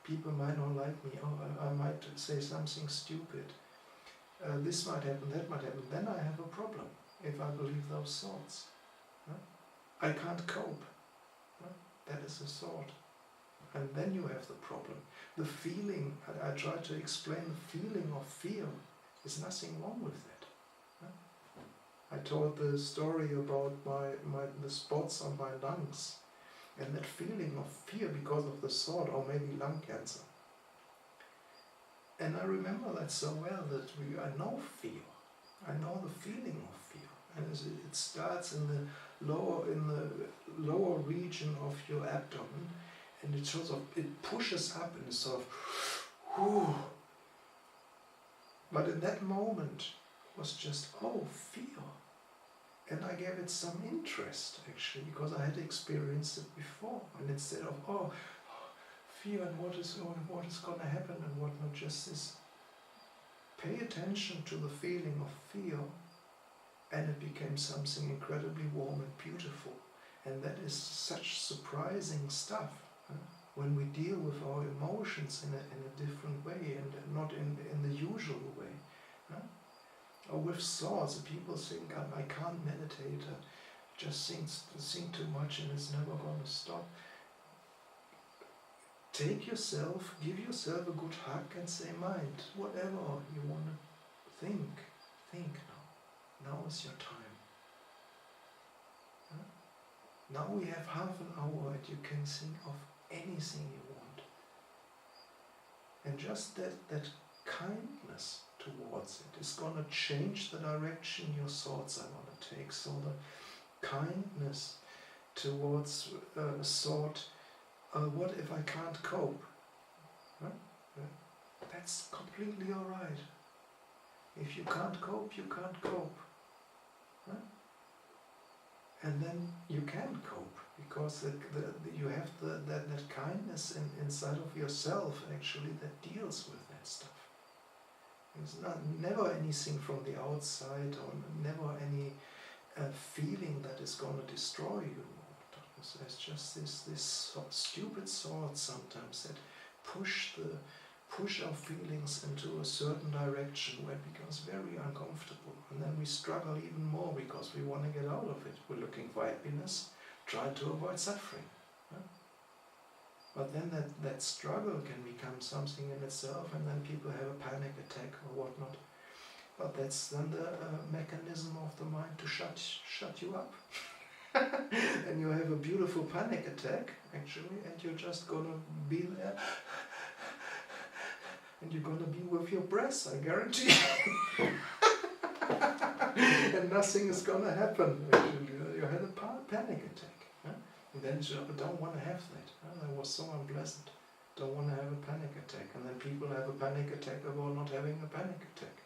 people might not like me, I might say something stupid, this might happen, that might happen, then I have a problem if I believe those thoughts. I can't cope. That is a thought. And then you have the problem. The feeling, I try to explain the feeling of fear. There's nothing wrong with that. I told the story about the spots on my lungs and that feeling of fear because of the thought, or maybe lung cancer. And I remember that so well that I know fear. I know the feeling of fear. And it starts in the lower region of your abdomen. And it pushes up and it's sort of, whew. But in that moment was just, fear. And I gave it some interest actually, because I had experienced it before. And instead of, fear and what is going to happen and whatnot, just this, pay attention to the feeling of fear, and it became something incredibly warm and beautiful. And that is such surprising stuff. When we deal with our emotions in a different way and not in the usual way. Or with thoughts, people think, I can't meditate, just think too much and it's never going to stop. Give yourself a good hug and say, mind, whatever you want to think now. Now is your time. Now we have half an hour and you can think of anything you want. And just that kindness towards it is going to change the direction your thoughts are going to take. So the kindness towards a thought, what if I can't cope? That's completely alright. If you can't cope, you can't cope. And then you can cope, because you have that kindness inside of yourself actually that deals with that stuff. It's never anything from the outside, or never any feeling that is going to destroy you. It's just this stupid thought sometimes that push our feelings into a certain direction where it becomes very uncomfortable, and then we struggle even more because we want to get out of it. We're looking for happiness, trying to avoid suffering. But then that struggle can become something in itself, and then people have a panic attack or whatnot. But that's then the mechanism of the mind to shut you up. And you have a beautiful panic attack, actually, and you're just going to be there. And you're going to be with your breath, I guarantee you. And nothing is going to happen, actually. You had a panic attack. And then you don't want to have that. That was so unpleasant. Don't want to have a panic attack. And then people have a panic attack about not having a panic attack.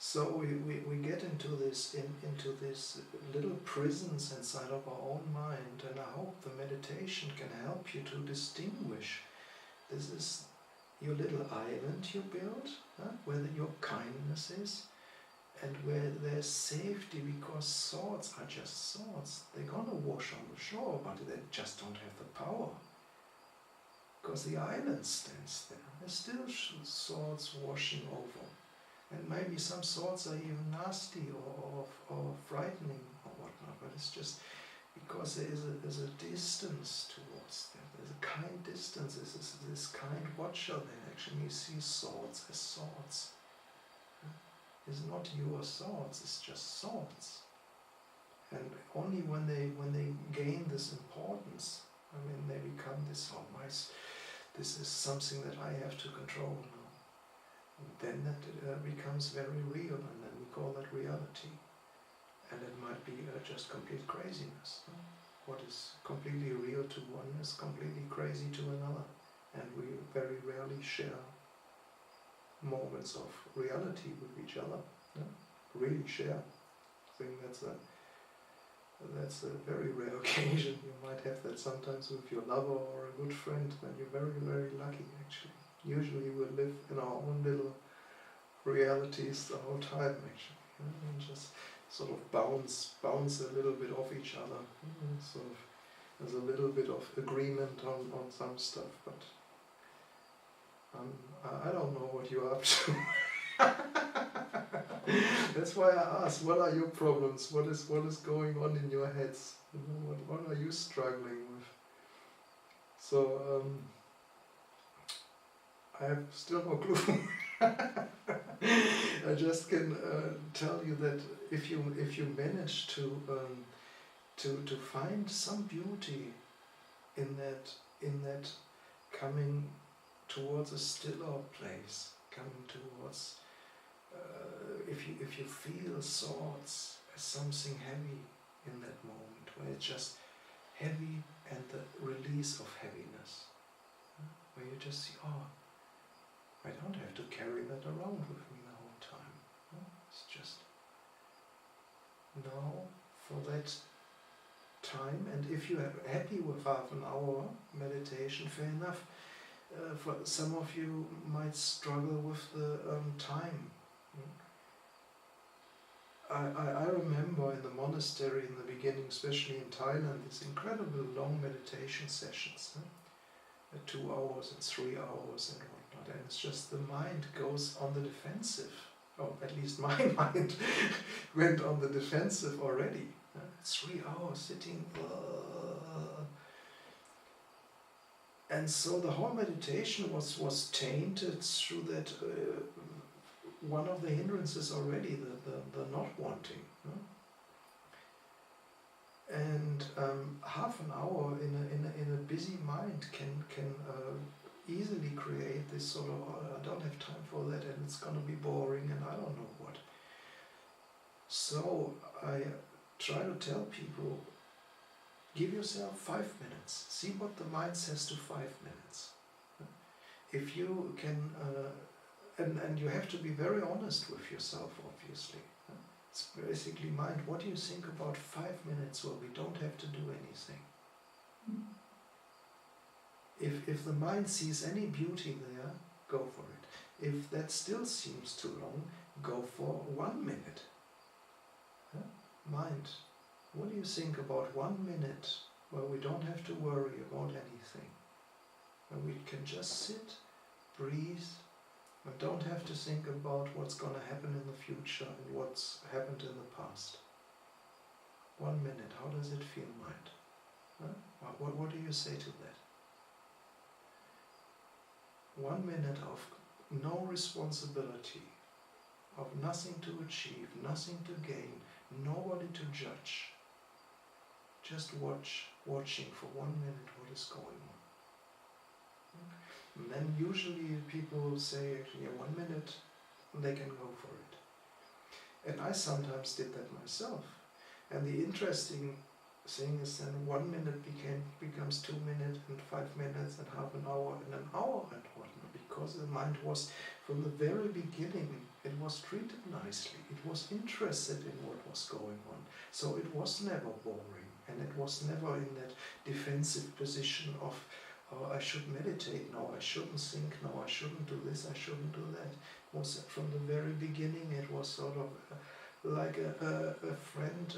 So we get into this little prisons inside of our own mind, and I hope the meditation can help you to distinguish. This is your little island you built, where your kindness is, and where there's safety, because thoughts are just thoughts. They're gonna wash on the shore, but they just don't have the power. Because the island stands there. There's still thoughts washing over. And maybe some thoughts are even nasty or frightening or whatnot, but it's just because there's a distance towards them. There's a kind distance, there's this kind watcher there. Actually, you see thoughts as thoughts. It's not your thoughts, it's just thoughts. And only when they gain this importance, they become this, this is something that I have to control now. Then that becomes very real, and then we call that reality. And it might be just complete craziness. What is completely real to one is completely crazy to another. And we very rarely share moments of reality with each other. Really share. I think that's a very rare occasion. You might have that sometimes with your lover or a good friend, then you're very, very lucky actually. Usually we live in our own little realities the whole time actually, and just sort of bounce a little bit off each other. Sort of, there's a little bit of agreement on some stuff, but I don't know what you're up to. That's why I asked, what are your problems? What is going on in your heads? What are you struggling with? So I have still no clue. I just can tell you that if you manage to find some beauty in that coming towards a stiller place, coming towards if you feel thoughts as something heavy in that moment, where it's just heavy and the release of heaviness, where you just see, I don't have to carry that around with me the whole time. It's just now for that time, and if you are happy with half an hour meditation, fair enough. For some of you might struggle with the time. I remember in the monastery in the beginning, especially in Thailand, these incredible long meditation sessions, 2 hours and 3 hours and whatnot, and it's just the mind goes on the defensive, or at least my mind went on the defensive already. 3 hours sitting, and so the whole meditation was tainted through that one of the hindrances already, the not wanting. And half an hour in a busy mind can easily create this sort of, I don't have time for that, and it's going to be boring, and I don't know what. So I try to tell people, give yourself 5 minutes. See what the mind says to 5 minutes. If you can, and you have to be very honest with yourself, obviously. It's basically mind, what do you think about 5 minutes where we don't have to do anything? If the mind sees any beauty there, go for it. If that still seems too long, go for 1 minute. Mind, what do you think about 1 minute where we don't have to worry about anything? Where we can just sit, breathe, and don't have to think about what's going to happen in the future and what's happened in the past. 1 minute, how does it feel, mind? What do you say to that? 1 minute of no responsibility, of nothing to achieve, nothing to gain, nobody to judge. Just watching for 1 minute what is going on. And then usually people say, yeah, 1 minute, and they can go for it. And I sometimes did that myself. And the interesting thing is then 1 minute becomes 2 minutes and 5 minutes and half an hour and an hour and whatnot, because the mind was from the very beginning It was treated nicely. It was interested in what was going on. So it was never boring, and it was never in that defensive position of, oh, I should meditate, no, I shouldn't think, no, I shouldn't do this, I shouldn't do that. It was from the very beginning, it was sort of like a friend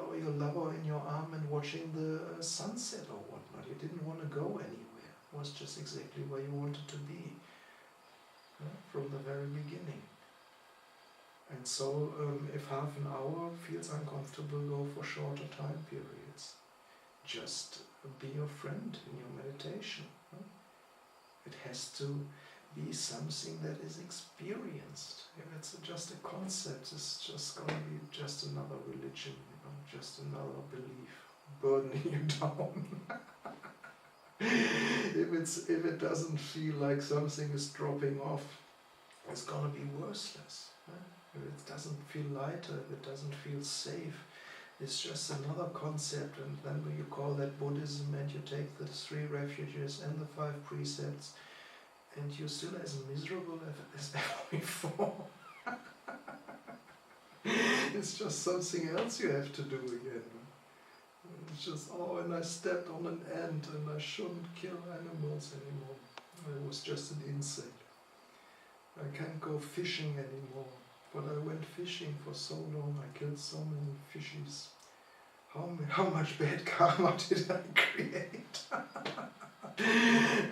or your lover in your arm and watching the sunset or whatnot. You didn't want to go anywhere. It was just exactly where you wanted to be from the very beginning. And so if half an hour feels uncomfortable, go for shorter time periods. Just be your friend in your meditation. It has to be something that is experienced. If it's just a concept, it's just going to be just another religion, just another belief burdening you down. If it doesn't feel like something is dropping off, it's going to be worthless. If it doesn't feel lighter, if it doesn't feel safe, it's just another concept, and then you call that Buddhism, and you take the 3 refuges and the 5 precepts, and you're still as miserable as ever before. It's just something else you have to do again. It's just, oh, and I stepped on an ant, and I shouldn't kill animals anymore. It was just an insect. I can't go fishing anymore. But I went fishing for so long, I killed so many fishes. How much bad karma did I create?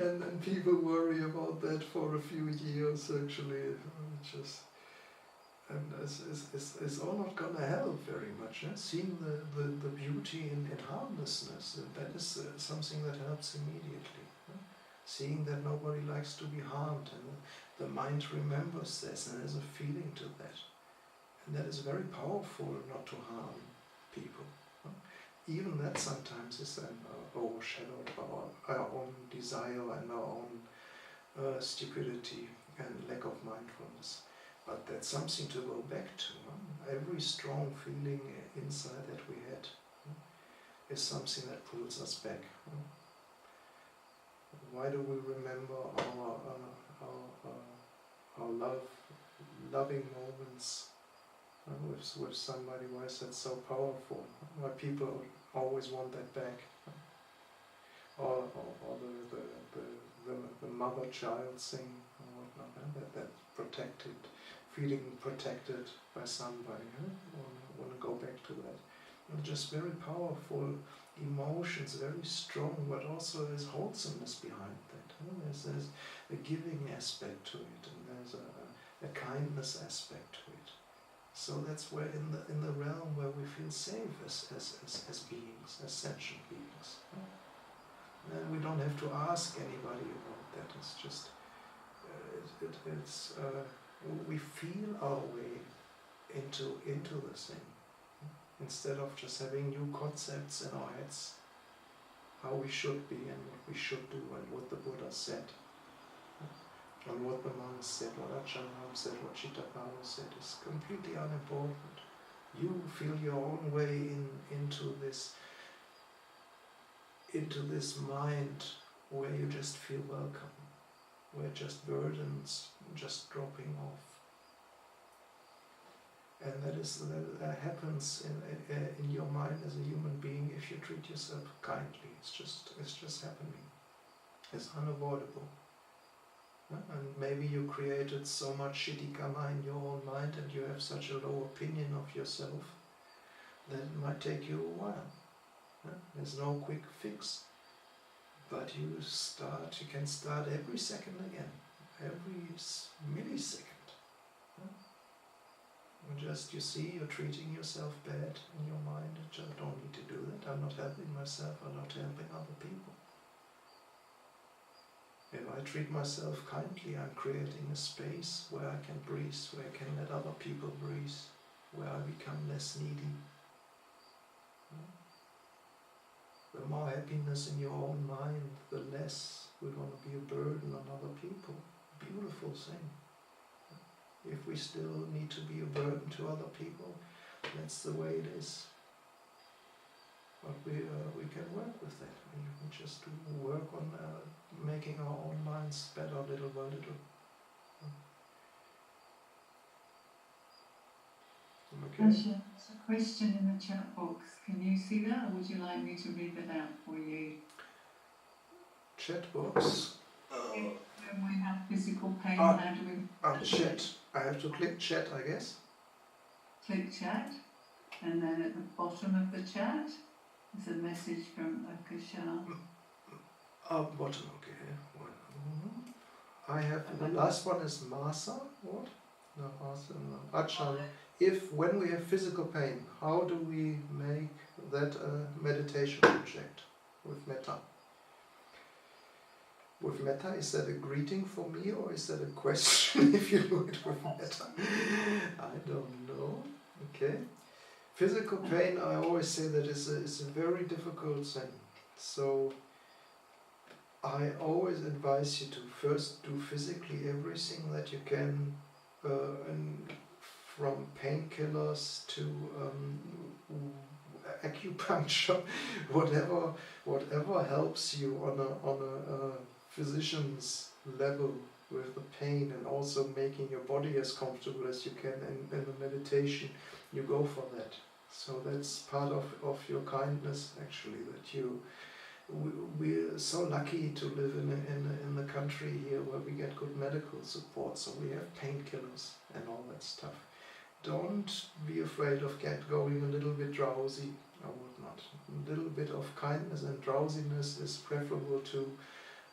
and people worry about that for a few years actually. It's all not gonna help very much. Seeing the beauty in harmlessness, that is something that helps immediately. Seeing that nobody likes to be harmed, and the mind remembers this and has a feeling to that. And that is very powerful, not to harm people. Even that sometimes is then overshadowed by our own desire and our own stupidity and lack of mindfulness. But that's something to go back to. Every strong feeling inside that we had is something that pulls us back. Why do we remember our loving moments with somebody? Why is that so powerful? Why people always want that back? Or the mother-child thing or whatnot, that protected, feeling protected by somebody. Want to go back to that. And just very powerful emotions, very strong, but also there's wholesomeness behind that. There's a giving aspect to it, and there's a kindness aspect to it. So that's where in the realm where we feel safe as beings, as sentient beings. And we don't have to ask anybody about that. It's just we feel our way into the thing. Instead of just having new concepts in our heads, how we should be and what we should do and what the Buddha said, and what the monks said, what Ajahn said, what Cittapalo said is completely unimportant. You feel your own way into this mind where you just feel welcome, where just burdens just dropping off. And that happens in your mind as a human being if you treat yourself kindly. It's just happening. It's unavoidable. And maybe you created so much shitty karma in your own mind, and you have such a low opinion of yourself that it might take you a while. There's no quick fix. But you can start every second again, every millisecond. You see you're treating yourself bad in your mind. I don't need to do that. I'm not helping myself. I'm not helping other people. If I treat myself kindly, I'm creating a space where I can breathe, where I can let other people breathe, where I become less needy. The more happiness in your own mind, the less we're going to be a burden on other people. Beautiful thing. If we still need to be a burden to other people, that's the way it is. But we can work with that. We just work on making our own minds better little by little. Okay. Asha, there's a question in the chat box. Can you see that, or would you like me to read that out for you? Chat box. When we have physical pain, how do we... Chat. I have to click chat, I guess. Click chat, and then at the bottom of the chat is a message from Akasha. Bottom, okay. I have, the last one is Masa, what? No, Masa, no. Ajahn, when we have physical pain, how do we make that a meditation object with metta? With metta, is that a greeting for me or is that a question if you do it with metta? I don't know. Okay. Physical pain, I always say that is a very difficult thing. So I always advise you to first do physically everything that you can, and from painkillers to acupuncture, whatever helps you on a physician's level with the pain, and also making your body as comfortable as you can in the meditation. You go for that. So that's part of your kindness, actually, that we're so lucky to live in the country here where we get good medical support, so we have painkillers and all that stuff. Don't be afraid of going a little bit drowsy. I would not. A little bit of kindness and drowsiness is preferable to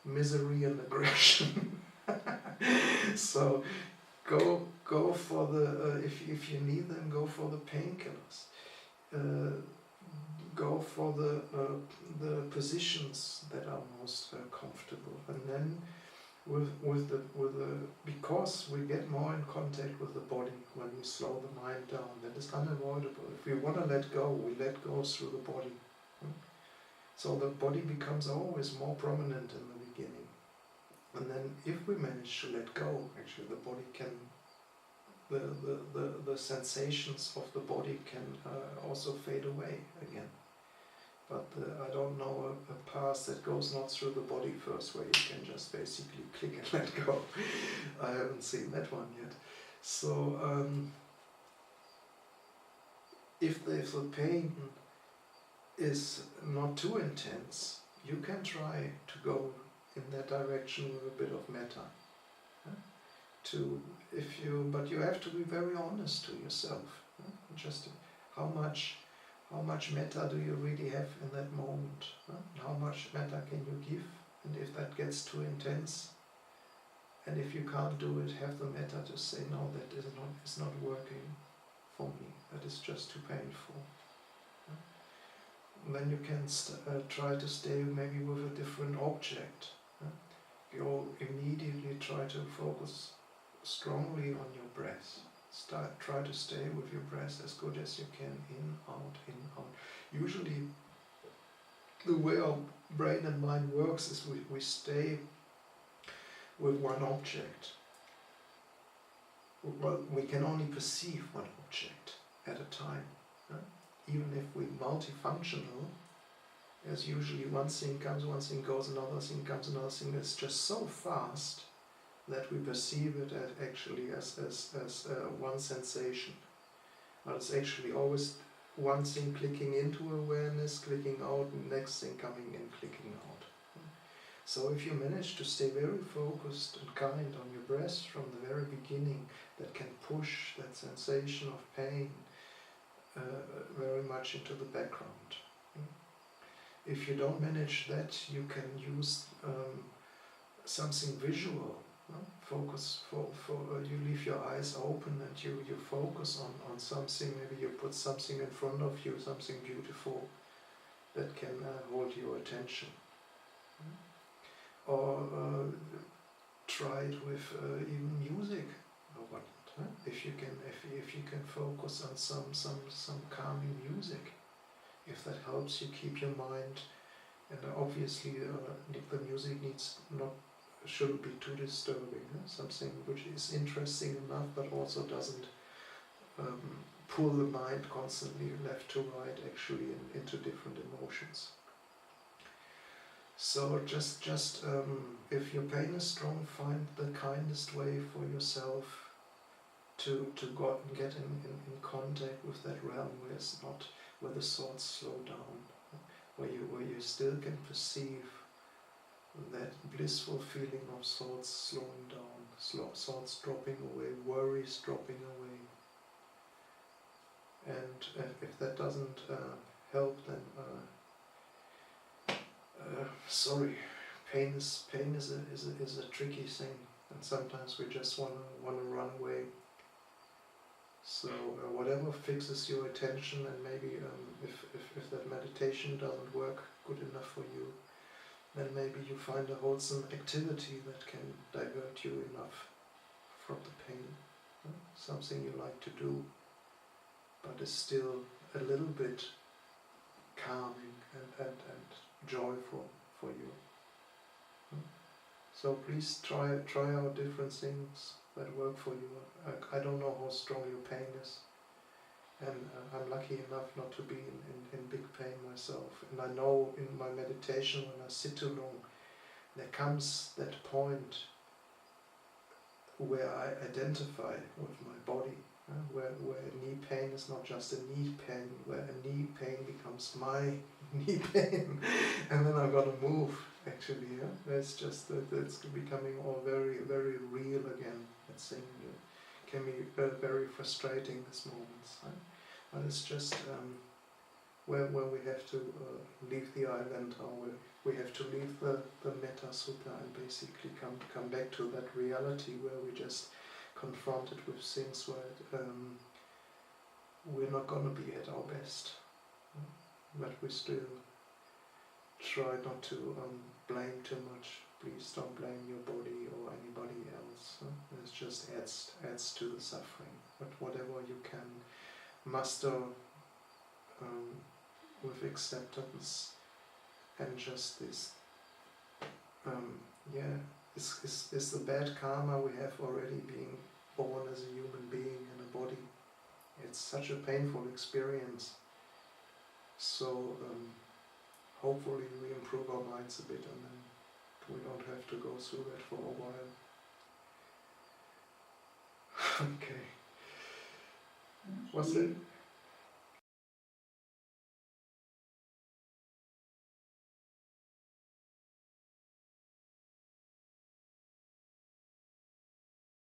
misery and aggression. So go for the if you need them, go for the painkillers. Go for the positions that are most comfortable, and then because we get more in contact with the body when we slow the mind down. That is unavoidable. If we want to let go, we let go through the body. So the body becomes always more prominent in the beginning, and then if we manage to let go, actually the body can. The sensations of the body can also fade away again. But I don't know a path that goes not through the body first, where you can just basically click and let go. I haven't seen that one yet. So if the pain is not too intense, you can try to go in that direction with a bit of metta. But you have to be very honest to yourself. Just how much metta do you really have in that moment? How much metta can you give? And if that gets too intense, and if you can't do it, have the metta to say, no, that is not working for me. That is just too painful. And then you can try to stay maybe with a different object. You immediately try to focus strongly on your breath. Try to stay with your breath as good as you can, in, out. Usually the way our brain and mind works is we stay with one object. Well, we can only perceive one object at a time. Even if we're multifunctional, as usually one thing comes, one thing goes, another thing comes, another thing. It's just so fast that we perceive it as one sensation. But it's actually always one thing clicking into awareness, clicking out, and next thing coming in, clicking out. So if you manage to stay very focused and kind on your breath from the very beginning, that can push that sensation of pain very much into the background. If you don't manage that, you can use something visual. Focus you leave your eyes open and you focus on something. Maybe you put something in front of you, something beautiful that can hold your attention. Or try it with even music or whatnot. If you can focus on some calming music, if that helps you keep your mind. And obviously the music shouldn't be too disturbing. Something which is interesting enough but also doesn't pull the mind constantly left to right, actually into different emotions. So just if your pain is strong, find the kindest way for yourself to get in contact with that realm where it's not, where the thoughts slow down, where you still can perceive that blissful feeling of thoughts slowing down, thoughts dropping away, worries dropping away. And if that doesn't help, then sorry, pain is a tricky thing, and sometimes we just wanna run away. So whatever fixes your attention, and maybe if that meditation doesn't work good enough for you, then maybe you find a wholesome activity that can divert you enough from the pain. Something you like to do, but is still a little bit calming and joyful for you. So please try out different things that work for you. I don't know how strong your pain is, and I'm lucky enough not to be in big pain myself. And I know in my meditation, when I sit too long, there comes that point where I identify with my body, where knee pain is not just a knee pain, where a knee pain becomes my knee pain, and then I've got to move. Actually, it's just that it's becoming all very, very real again. That thing can be very frustrating, these moments. But it's just where we have to leave the island, or we have to leave the Metta Sutta and basically come back to that reality where we just confronted with things where we're not going to be at our best, but we still try not to blame too much. Please don't blame your body or anybody else. It just adds to the suffering. But whatever you can muster with acceptance and just this, is the bad karma we have already being born as a human being in a body. It's such a painful experience. So hopefully we improve our minds a bit, and then we don't have to go through that for a while. Okay. What's it?